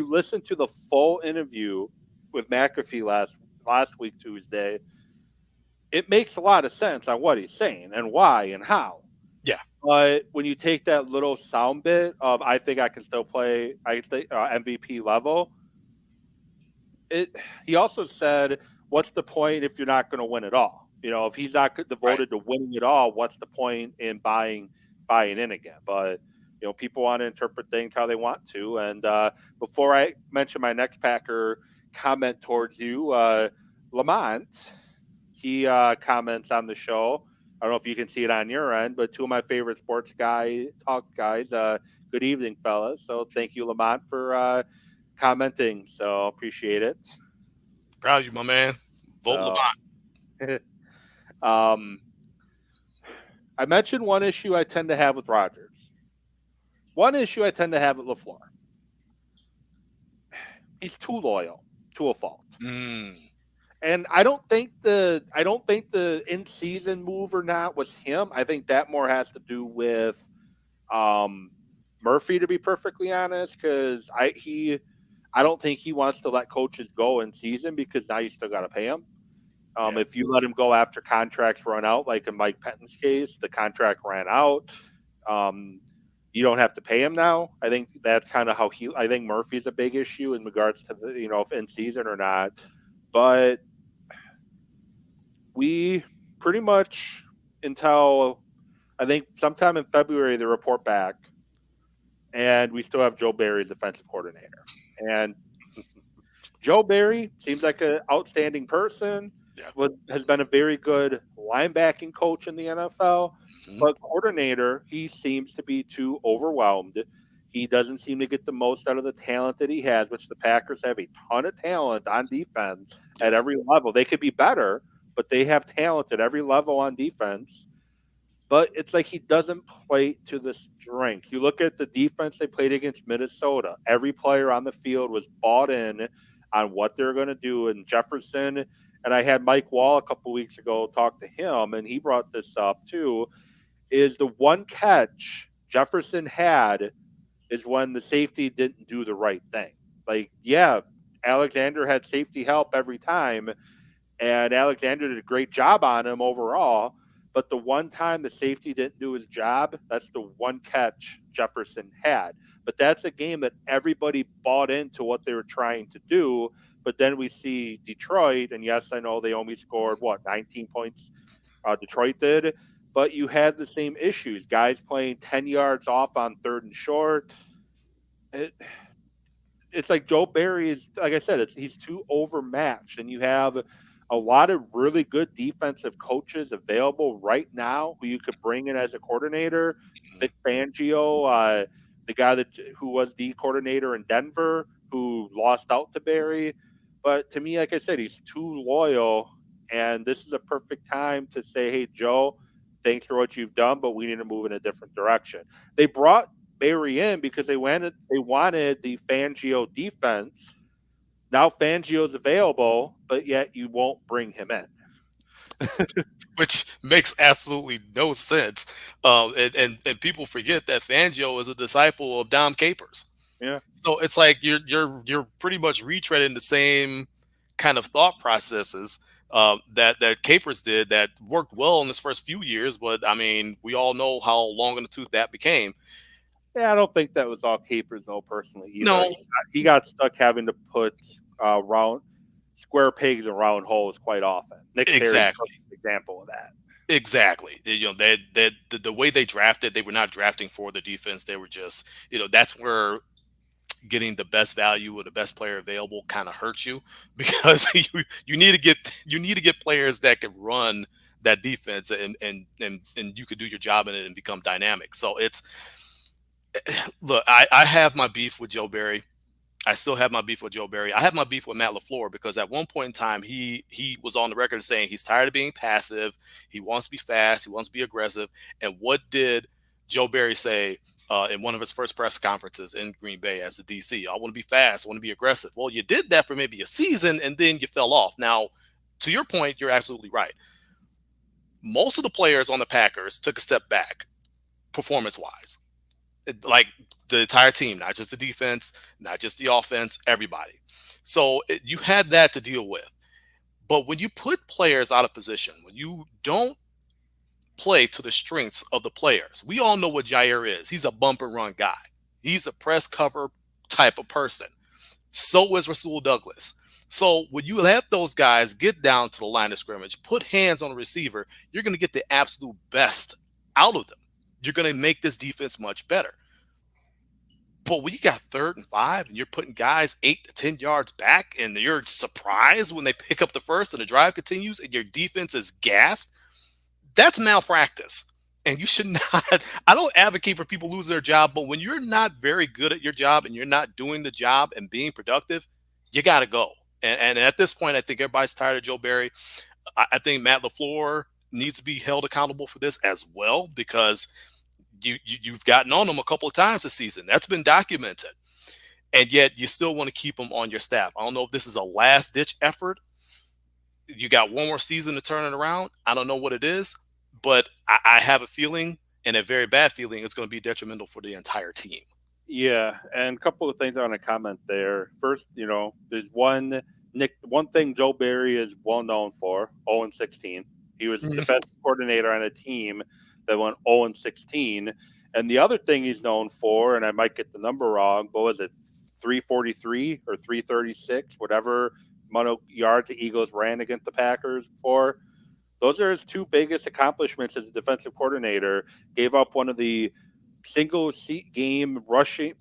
listen to the full interview with McAfee last week Tuesday, it makes a lot of sense on what he's saying and why and how. Yeah. But when you take that little sound bit of "I think I can still play," I think MVP level, it. He also said, "What's the point if you're not going to win at all? You know, if he's not Right. devoted to winning at all, what's the point in buying in again?" But people want to interpret things how they want to. And before I mention my next Packer comment towards you, Lamont, he comments on the show. I don't know if you can see it on your end, but two of my favorite sports talk guys. Good evening, fellas. So thank you, Lamont, for commenting. So appreciate it. Proud of you, my man. Vote So Lamont. um, I mentioned one issue I tend to have with Rogers. One issue I tend to have with LaFleur. He's too loyal to a fault. Mm, And I don't think the in season move or not was him. I think that more has to do with um, Murphy, to be perfectly honest, because I don't think he wants to let coaches go in season because now you still got to pay them. yeah. If you let him go after contracts run out, like in Mike Pettine's case, the contract ran out. Um, you don't have to pay him now. I think that's kind of how he. I think Murphy's a big issue in regards to the if in season or not. But we pretty much until I think sometime in February they report back, and we still have Joe Barry as defensive coordinator. And Joe Barry seems like an outstanding person. Yeah. Has been a very good linebacking coach in the NFL, Hmm. but coordinator he seems to be too overwhelmed. He doesn't seem to get the most out of the talent that he has, which the Packers have a ton of talent on defense at Yes. every level. They could be better, but they have talent at every level on defense, but it's like he doesn't play to the strength. You look at the defense they played against Minnesota. Every player on the field was bought in on what they're going to do. And Jefferson, and I had Mike Wall a couple weeks ago talk to him, and he brought this up too. Is the one catch Jefferson had is when the safety didn't do the right thing. Like, yeah, Alexander had safety help every time, and Alexander did a great job on him overall. But the one time the safety didn't do his job, that's the one catch Jefferson had. But that's a game that everybody bought into what they were trying to do. But then we see Detroit, and yes, I know they only scored 19 points. Detroit did, but you had the same issues. Guys playing 10 yards off on third and short. It, it's like Joe Barry is, like I said, he's too overmatched, and you have a lot of really good defensive coaches available right now who you could bring in as a coordinator. Hmm. Vic Fangio, the guy who was the coordinator in Denver, who lost out to Barry. But to me, like I said, he's too loyal, and this is a perfect time to say, "Hey, Joe, thanks for what you've done, but we need to move in a different direction." They brought Barry in because they wanted the Fangio defense. Now Fangio's available, but yet you won't bring him in. Which makes absolutely no sense. And people forget that Fangio is a disciple of Dom Capers. Yeah. So it's like you're pretty much retreading the same kind of thought processes that Capers did that worked well in his first few years. But I mean, we all know how long in the tooth that became. Yeah, I don't think that was all Capers though. Personally, either No, he got stuck having to put round square pegs in round holes quite often. Nick Terry's a exactly. perfect example of that. Exactly. You know, the way they drafted, they were not drafting for the defense. They were just, that's where getting the best value or the best player available kind of hurts you because you need to get players that can run that defense and you could do your job in it and become dynamic. So it's look, I have my beef with Joe Barry. I still have my beef with Joe Barry. I have my beef with Matt LaFleur because at one point in time he was on the record saying he's tired of being passive. He wants to be fast. He wants to be aggressive. And what did Joe Barry say in one of his first press conferences in Green Bay as a DC? I want to be fast. I want to be aggressive. Well, you did that for maybe a season and then you fell off. Now, to your point, you're absolutely right. Most of the players on the Packers took a step back performance wise, like the entire team, not just the defense, not just the offense, everybody. So you had that to deal with. But when you put players out of position, when you don't play to the strengths of the players. We all know what Jair is. He's a bump and run guy. He's a press cover type of person. So is Rasul Douglas. So when you let those guys get down to the line of scrimmage, put hands on the receiver, you're going to get the absolute best out of them. You're going to make this defense much better. But when you got 3rd and 5 and you're putting guys 8 to 10 yards back and you're surprised when they pick up the first and the drive continues and your defense is gassed, that's malpractice. And you should not, I don't advocate for people losing their job, but when you're not very good at your job and you're not doing the job and being productive, you got to go. And at this point, I think everybody's tired of Joe Barry. I think Matt LaFleur needs to be held accountable for this as well, because you've gotten on him a couple of times this season. That's been documented. And yet you still want to keep him on your staff. I don't know if this is a last ditch effort. You got one more season to turn it around. I don't know what it is, but I have a feeling, and a very bad feeling, it's going to be detrimental for the entire team. Yeah, and a couple of things I want to comment there. First, there's one thing Joe Barry is well known for: 0-16. He was defensive coordinator on a team that went 0-16, and the other thing he's known for, and I might get the number wrong, but was it 343 or 336, whatever amount of yards the Eagles ran against the Packers for? Those are his two biggest accomplishments as a defensive coordinator. Gave up one of the single seat game rushing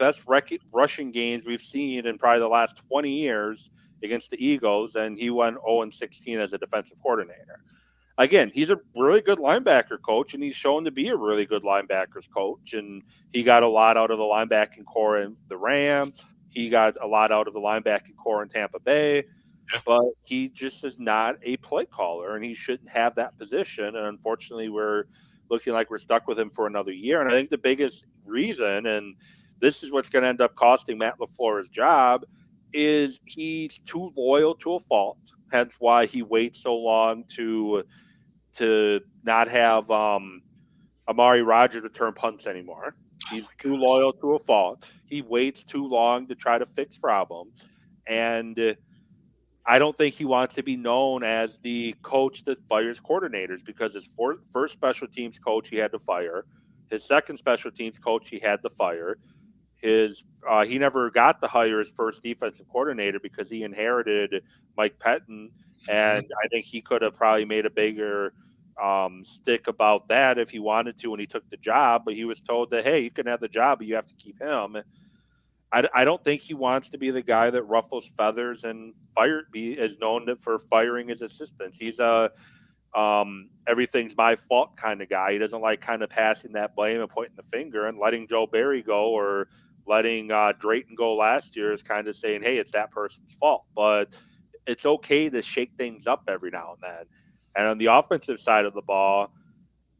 games we've seen in probably the last 20 years against the Eagles, and he went 0-16 as a defensive coordinator. Again, he's a really good linebacker coach, and he's shown to be a really good linebackers coach, and he got a lot out of the linebacking core in the Rams. He got a lot out of the linebacking core in Tampa Bay, but he just is not a play caller, and he shouldn't have that position. And unfortunately, we're looking like we're stuck with him for another year. And I think the biggest reason, and this is what's going to end up costing Matt LaFleur his job, is he's too loyal to a fault. Hence why he waits so long to not have Amari Rodgers return punts anymore. He's too loyal to a fault. He waits too long to try to fix problems. And I don't think he wants to be known as the coach that fires coordinators, because his first special teams coach he had to fire. His second special teams coach he had to fire. He never got to hire his first defensive coordinator because he inherited Mike Pettin, and I think he could have probably made a bigger stick about that if he wanted to when he took the job. But he was told that, hey, you can have the job, but you have to keep him. I don't think he wants to be the guy that ruffles feathers and is known for firing his assistants. He's a everything's my fault kind of guy. He doesn't like kind of passing that blame and pointing the finger, and letting Joe Barry go or letting Drayton go last year is kind of saying, hey, it's that person's fault. But it's okay to shake things up every now and then. And on the offensive side of the ball,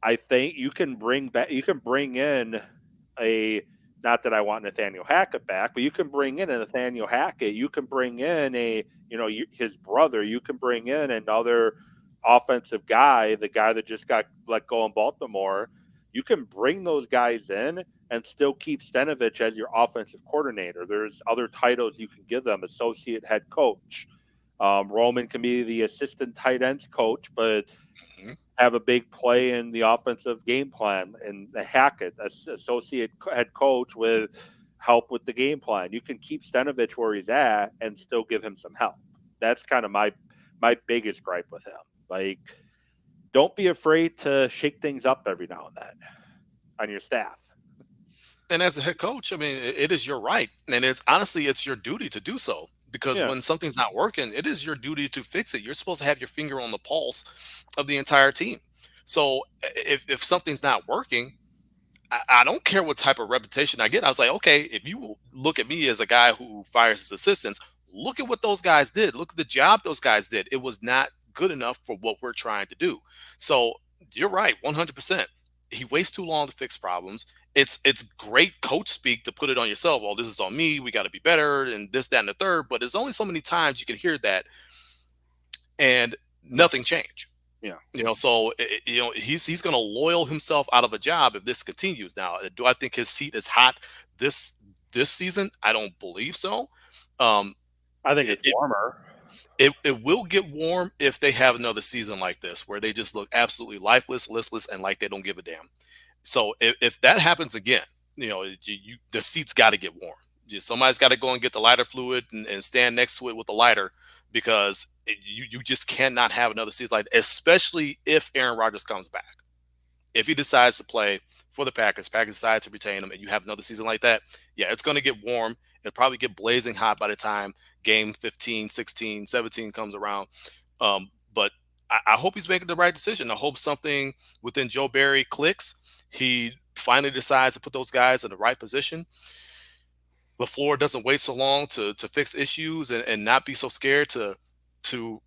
I think you can bring in not that I want Nathaniel Hackett back, but you can bring in a Nathaniel Hackett. You can bring in his brother. You can bring in another offensive guy, the guy that just got let go in Baltimore. You can bring those guys in and still keep Stenovich as your offensive coordinator. There's other titles you can give them: associate head coach. Roman can be the assistant tight ends coach, but have a big play in the offensive game plan. And the Hackett, associate head coach, with help with the game plan. You can keep Stenovich where he's at and still give him some help. That's kind of my biggest gripe with him. Like, don't be afraid to shake things up every now and then on your staff. And as a head coach, I mean, it is your right, and it's your duty to do so, because Yeah. when something's not working, it is your duty to fix it. You're supposed to have your finger on the pulse of the entire team. So if something's not working, I don't care what type of reputation I get. I was like, okay, if you look at me as a guy who fires his assistants, look at what those guys did. Look at the job those guys did. It was not good enough for what we're trying to do. So you're right, 100%. He waits too long to fix problems. It's great coach speak to put it on yourself. Well, this is on me. We got to be better, and this, that, and the third. But there's only so many times you can hear that, and nothing changed. Yeah. So he's going to loyal himself out of a job if this continues. Now, do I think his seat is hot this season? I don't believe so. I think it's warmer. It will get warm if they have another season like this where they just look absolutely lifeless, listless, and like they don't give a damn. So if that happens again, the seats got to get warm. Somebody's got to go and get the lighter fluid and stand next to it with a lighter because you just cannot have another season like that, especially if Aaron Rodgers comes back. If he decides to play for the Packers decide to retain him, and you have another season like that, yeah, it's going to get warm. It'll probably get blazing hot by the time game 15, 16, 17 comes around. But I hope he's making the right decision. I hope something within Joe Barry clicks. He finally decides to put those guys in the right position. LaFleur doesn't wait so long to fix issues and not be so scared to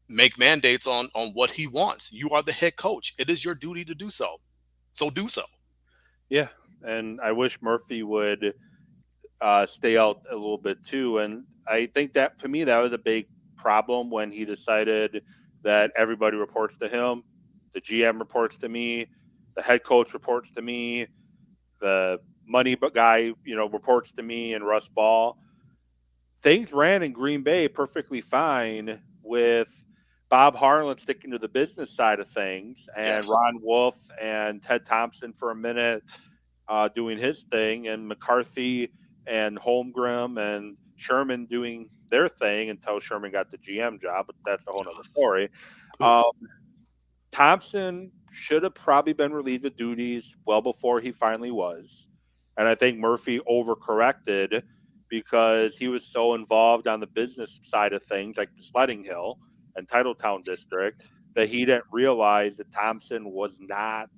make mandates on what he wants. You are the head coach. It is your duty to do so. So do so. Yeah, and I wish Murphy would stay out a little bit too. And I think that for me, that was a big problem when he decided that everybody reports to him. The GM reports to me. The head coach reports to me. The money guy, reports to me and Russ Ball. Things ran in Green Bay perfectly fine with Bob Harlan sticking to the business side of things and Yes. Ron Wolf and Ted Thompson for a minute doing his thing, and McCarthy and Holmgren and Sherman doing their thing until Sherman got the GM job, but that's a whole other story. Ooh. Um, Thompson should have probably been relieved of duties well before he finally was. And I think Murphy overcorrected because he was so involved on the business side of things, like the Sledding Hill and Titletown District, that he didn't realize that Thompson was not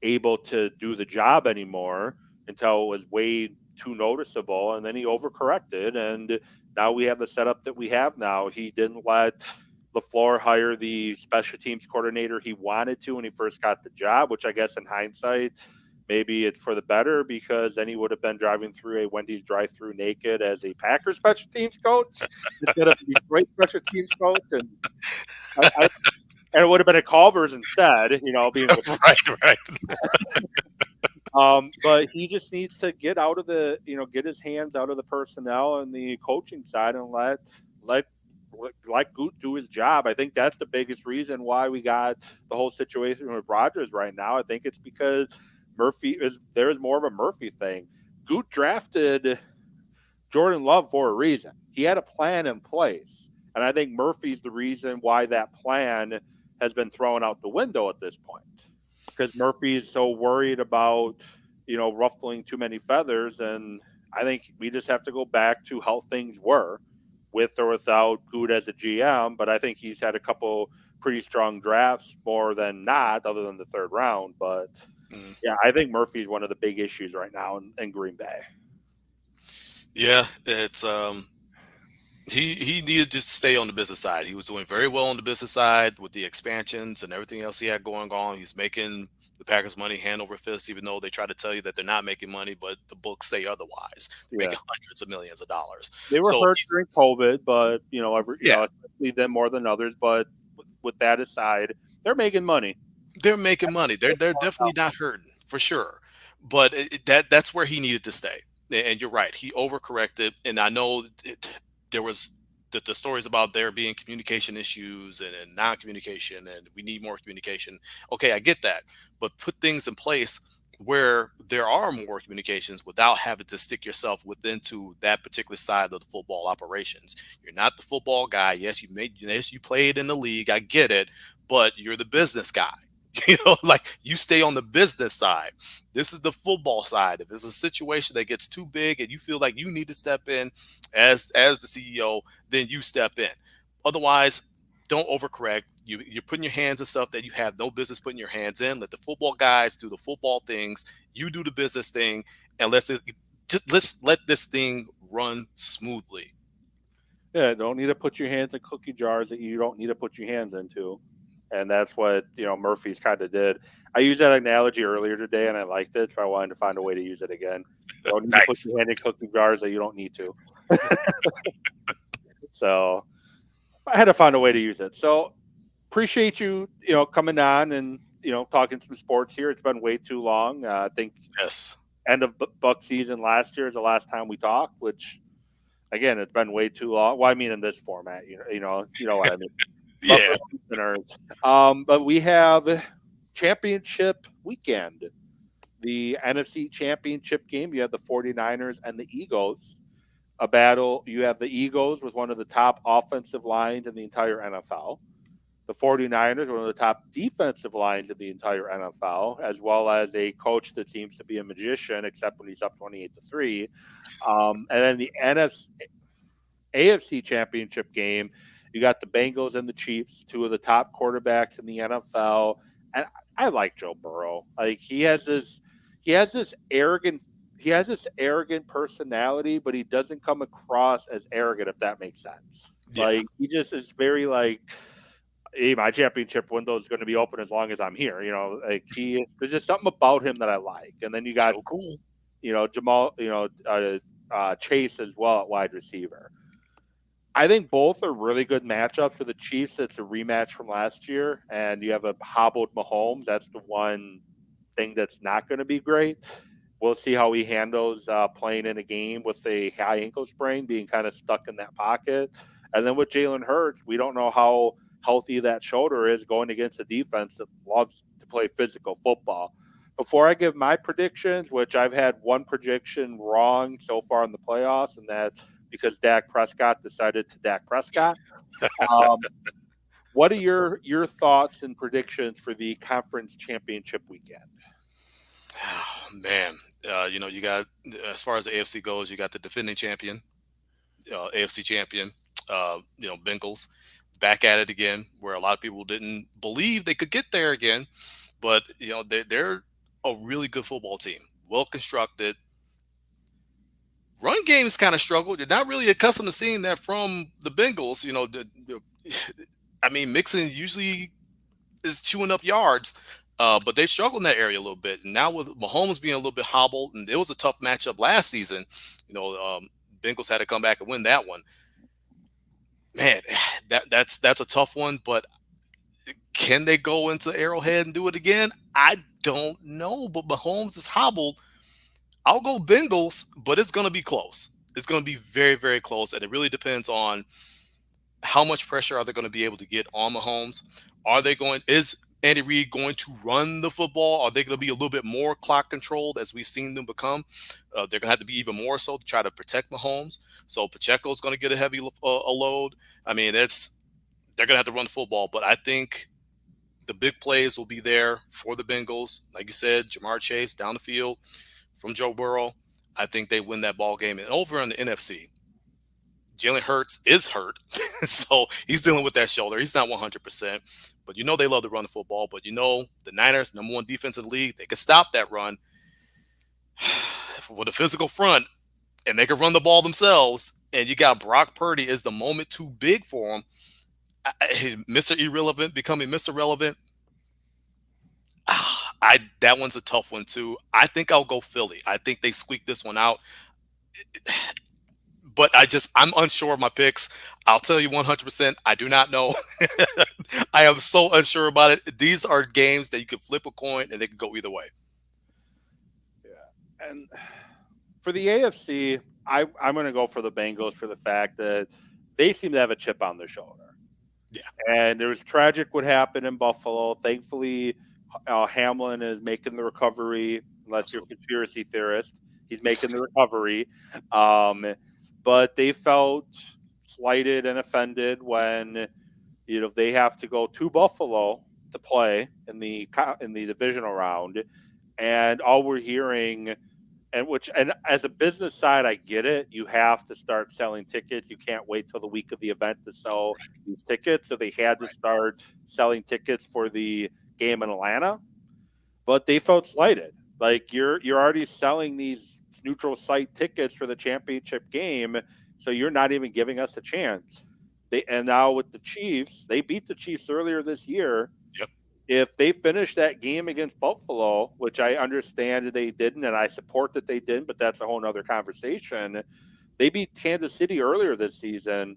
able to do the job anymore until it was way too noticeable. And then he overcorrected. And now we have the setup that we have now. He didn't let LaFleur hire the special teams coordinator he wanted to when he first got the job, which I guess in hindsight, maybe it's for the better because then he would have been driving through a Wendy's drive through naked as a Packers special teams coach instead of a Detroit special teams coach. And I and it would have been a Culver's instead, being with Right, right. but he just needs to get out of get his hands out of the personnel and the coaching side and let let Goot do his job. I think that's the biggest reason why we got the whole situation with Rodgers right now. I think it's because there is more of a Murphy thing. Goot drafted Jordan Love for a reason. He had a plan in place. And I think Murphy's the reason why that plan has been thrown out the window at this point. Because Murphy is so worried about, ruffling too many feathers. And I think we just have to go back to how things were with or without Good as a GM. But I think he's had a couple pretty strong drafts more than not, other than the third round. But Mm. yeah, I think Murphy's one of the big issues right now in Green Bay. Yeah, it's he needed to stay on the business side. He was doing very well on the business side with the expansions and everything else he had going on. He's making the Packers money hand over fist, even though they try to tell you that they're not making money, but the books say otherwise. They're Yeah. making hundreds of millions of dollars. They were So hurt he's, during COVID, but yeah, especially them more than others. But with that aside, they're making money. they're making money. They're definitely not hurting for sure. But that's where he needed to stay. And you're right. He overcorrected, and I know there was the stories about there being communication issues and non-communication, and we need more communication. Okay, I get that, but put things in place where there are more communications without having to stick yourself within to that particular side of the football operations. You're not the football guy. Yes, you played in the league. I get it, but you're the business guy. Like you stay on the business side. This is the football side. If it's a situation that gets too big and you feel like you need to step in as the CEO, then you step in. Otherwise, don't overcorrect. You're putting your hands in stuff that you have no business putting your hands in. Let the football guys do the football things. You do the business thing, and let's let this thing run smoothly. Yeah, don't need to put your hands in cookie jars that you don't need to put your hands into. And that's what, Murphy's kind of did. I used that analogy earlier today and I liked it. So I wanted to find a way to use it again. Don't need to put Nice. your hand in cookie jars that you don't need to. So I had to find a way to use it. So appreciate you, coming on and, talking some sports here. It's been way too long. I think Yes. end of Buck season last year is the last time we talked, which again, it's been way too long. Well, I mean, in this format, you know what I mean. But Yeah. for listeners, but we have championship weekend, the NFC championship game. You have the 49ers and the Eagles. A battle. You have the Eagles with one of the top offensive lines in the entire NFL. The 49ers, one of the top defensive lines of the entire NFL, as well as a coach that seems to be a magician, except when he's up 28-3. And then the AFC Championship game, you got the Bengals and the Chiefs, two of the top quarterbacks in the NFL. And I like Joe Burrow. Like he has this arrogant, he has this arrogant personality, but he doesn't come across as arrogant, if that makes sense. Yeah. Like he just is very like, hey, my championship window is going to be open as long as I'm here. Like there's just something about him that I like. And then you got, Joe Cool. Jamal, Chase as well at wide receiver. I think both are really good matchups for the Chiefs. It's a rematch from last year, and you have a hobbled Mahomes. That's the one thing that's not going to be great. We'll see how he handles playing in a game with a high ankle sprain, being kind of stuck in that pocket. And then with Jalen Hurts, we don't know how healthy that shoulder is going against a defense that loves to play physical football. Before I give my predictions, which I've had one prediction wrong so far in the playoffs, and that's because Dak Prescott decided to Dak Prescott. Um, what are your thoughts and predictions for the conference championship weekend? Oh, man, you got, as far as the AFC goes, you got the defending champion, AFC champion, Bengals, back at it again, where a lot of people didn't believe they could get there again, but they're a really good football team, well constructed. Run game is kind of struggled. You're not really accustomed to seeing that from the Bengals. I mean, Mixon usually is chewing up yards, but they struggled in that area a little bit. And now with Mahomes being a little bit hobbled, and it was a tough matchup last season. Bengals had to come back and win that one. Man, that's a tough one. But can they go into Arrowhead and do it again? I don't know. But Mahomes is hobbled. I'll go Bengals, but it's going to be close. It's going to be very, very close, and it really depends on how much pressure are they going to be able to get on Mahomes. Is Andy Reid going to run the football? Are they going to be a little bit more clock controlled as we've seen them become? They're going to have to be even more so to try to protect Mahomes. So Pacheco's going to get a heavy a load. I mean, they're going to have to run the football, but I think the big plays will be there for the Bengals. Like you said, Jamar Chase down the field from Joe Burrow. I think they win that ball game. And over on the NFC, Jalen Hurts is hurt, so he's dealing with that shoulder. He's not 100%, but they love to run the football. But the Niners, number one defense in the league, they can stop that run with a physical front, and they can run the ball themselves. And you got Brock Purdy. Is the moment too big for him? Mr. Irrelevant becoming Mr. Relevant. That one's a tough one too. I think I'll go Philly. I think they squeak this one out. But I'm unsure of my picks. I'll tell you 100%. I do not know. I am so unsure about it. These are games that you could flip a coin and they could go either way. Yeah. And for the AFC, I'm going to go for the Bengals for the fact that they seem to have a chip on their shoulder. Yeah. And there was tragic what happened in Buffalo. Thankfully, Hamlin is making the recovery, unless Absolutely. you're a conspiracy theorist. He's making the recovery. But they felt slighted and offended when they have to go to Buffalo to play in the divisional round, and all we're hearing, and as a business side, I get it. You have to start selling tickets. You can't wait till the week of the event to sell these tickets. So they had to start selling tickets for the game in Atlanta, but they felt slighted. Like you're already selling these neutral site tickets for the championship game, so you're not even giving us a chance. And now with the Chiefs, they beat the Chiefs earlier this year. Yep. If they finish that game against Buffalo, which I understand they didn't, and I support that they didn't, but that's a whole nother conversation. They beat Kansas City earlier this season.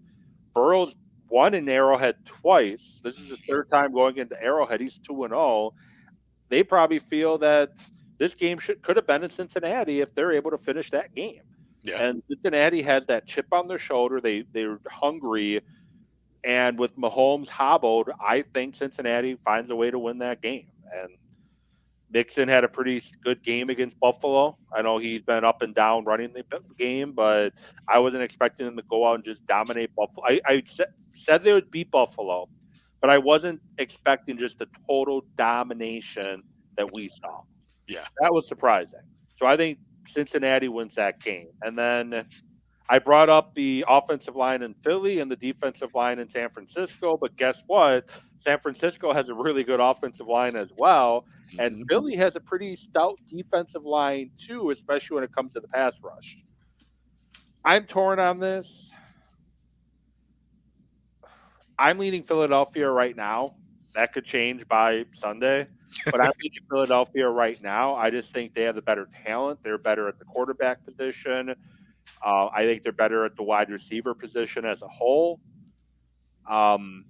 Burrow's won in Arrowhead twice. This is his third time going into Arrowhead. He's 2-0. They probably feel that this game could have been in Cincinnati if they're able to finish that game. Yeah. And Cincinnati has that chip on their shoulder. They're hungry, and with Mahomes hobbled, I think Cincinnati finds a way to win that game. And Mixon had a pretty good game against Buffalo. I know he's been up and down running the game, but I wasn't expecting them to go out and just dominate Buffalo. Said they would beat Buffalo, but I wasn't expecting just a total domination that we saw. Yeah. That was surprising. So I think Cincinnati wins that game. And then I brought up the offensive line in Philly and the defensive line in San Francisco, but guess what? San Francisco has a really good offensive line as well, and Hmm. Philly has a pretty stout defensive line too, especially when it comes to the pass rush. I'm torn on this. I'm leaning Philadelphia right now. That could change by Sunday, but I'm leaning Philadelphia right now. I just think they have the better talent. They're better at the quarterback position. I think they're better at the wide receiver position as a whole. Um,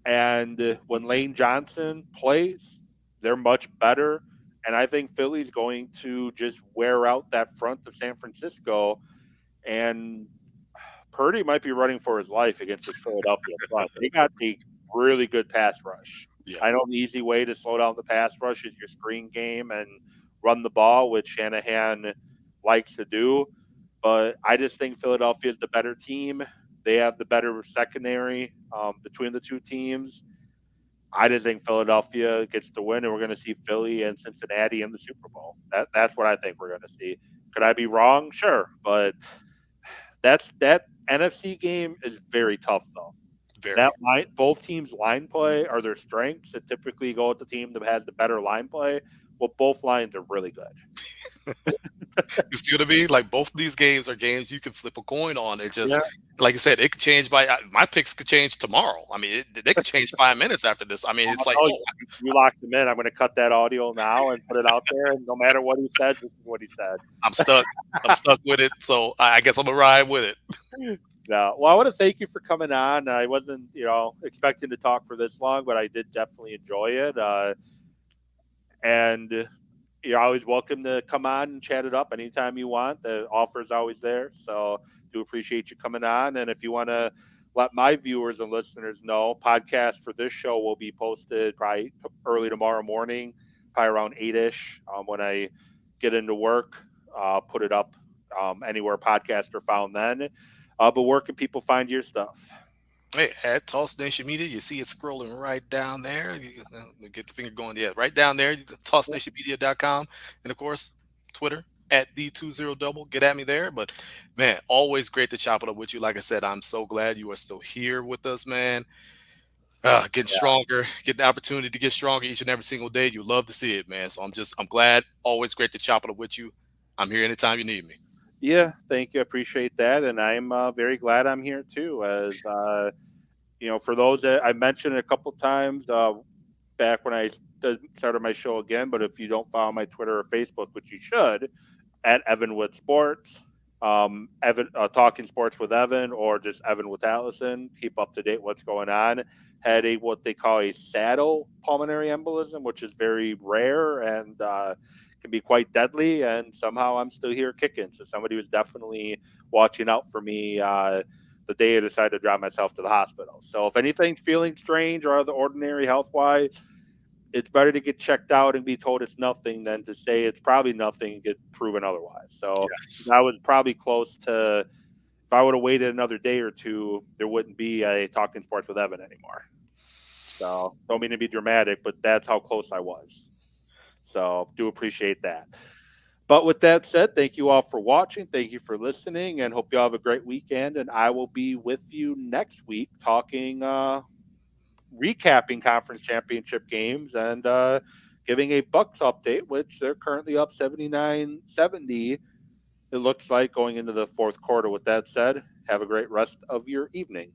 and when Lane Johnson plays, they're much better. And I think Philly's going to just wear out that front of San Francisco. And Purdy might be running for his life against this Philadelphia front. They got a really good pass rush. Yeah. I know the easy way to slow down the pass rush is your screen game and run the ball, which Shanahan likes to do. But I just think Philadelphia is the better team. They have the better secondary between the two teams. I just think Philadelphia gets the win, and we're going to see Philly and Cincinnati in the Super Bowl. That's what I think we're going to see. Could I be wrong? Sure, but that NFC game is very tough though. That Very. line, both teams' line play are their strengths, and typically go with the team that has the better line play. Well, both lines are really good. You see what I mean? Like both of these games are games you can flip a coin on. It just, Yeah, like you said, it could change by my picks could change tomorrow. I mean, they could change 5 minutes after this. I mean, it's like, oh, oh, you locked him in. I'm going to cut that audio now and put it out there. And no matter what he said, this is what he said. I'm stuck. I'm stuck with it. So I guess I'm gonna ride with it. No, well, I want to thank you for coming on. I wasn't, expecting to talk for this long, but I did definitely enjoy it. And you're always welcome to come on and chat it up anytime you want. The offer is always there. So do appreciate you coming on. And if you want to let my viewers and listeners know, podcast for this show will be posted probably early tomorrow morning, probably around 8-ish when I get into work. Put it up anywhere podcasts are found then. But where can people find your stuff? Hey, at Toss Nation Media, you see it scrolling right down there. Get the finger going. Yeah, right down there. TossNationMedia.com. And of course, Twitter at the 20 double. Get at me there. But man, always great to chop it up with you. Like I said, I'm so glad you are still here with us, man. Getting stronger, getting the opportunity to get stronger each and every single day. You love to see it, man. So I'm glad. Always great to chop it up with you. I'm here anytime you need me. Yeah, thank you. I appreciate that. And I'm very glad I'm here too. As for those that I mentioned a couple times back when I started my show again, but if you don't follow my Twitter or Facebook, which you should, at Evan with Sports, Evan talking sports with Evan, or just Evan with Allison. Keep up to date what's going on. Had a what they call a saddle pulmonary embolism, which is very rare and can be quite deadly. And somehow I'm still here kicking. So somebody was definitely watching out for me. The day I decided to drive myself to the hospital. So if anything's feeling strange or out of the ordinary health wise, it's better to get checked out and be told it's nothing than to say it's probably nothing and get proven otherwise. So Yes. I was probably close to, if I would have waited another day or two, there wouldn't be a Talking Sports with Evan anymore. So don't mean to be dramatic, but that's how close I was. So do appreciate that. But with that said, thank you all for watching. Thank you for listening, and hope you all have a great weekend. And I will be with you next week talking recapping conference championship games and giving a Bucks update, which they're currently up 79-70. It looks like going into the fourth quarter. With that said, have a great rest of your evening.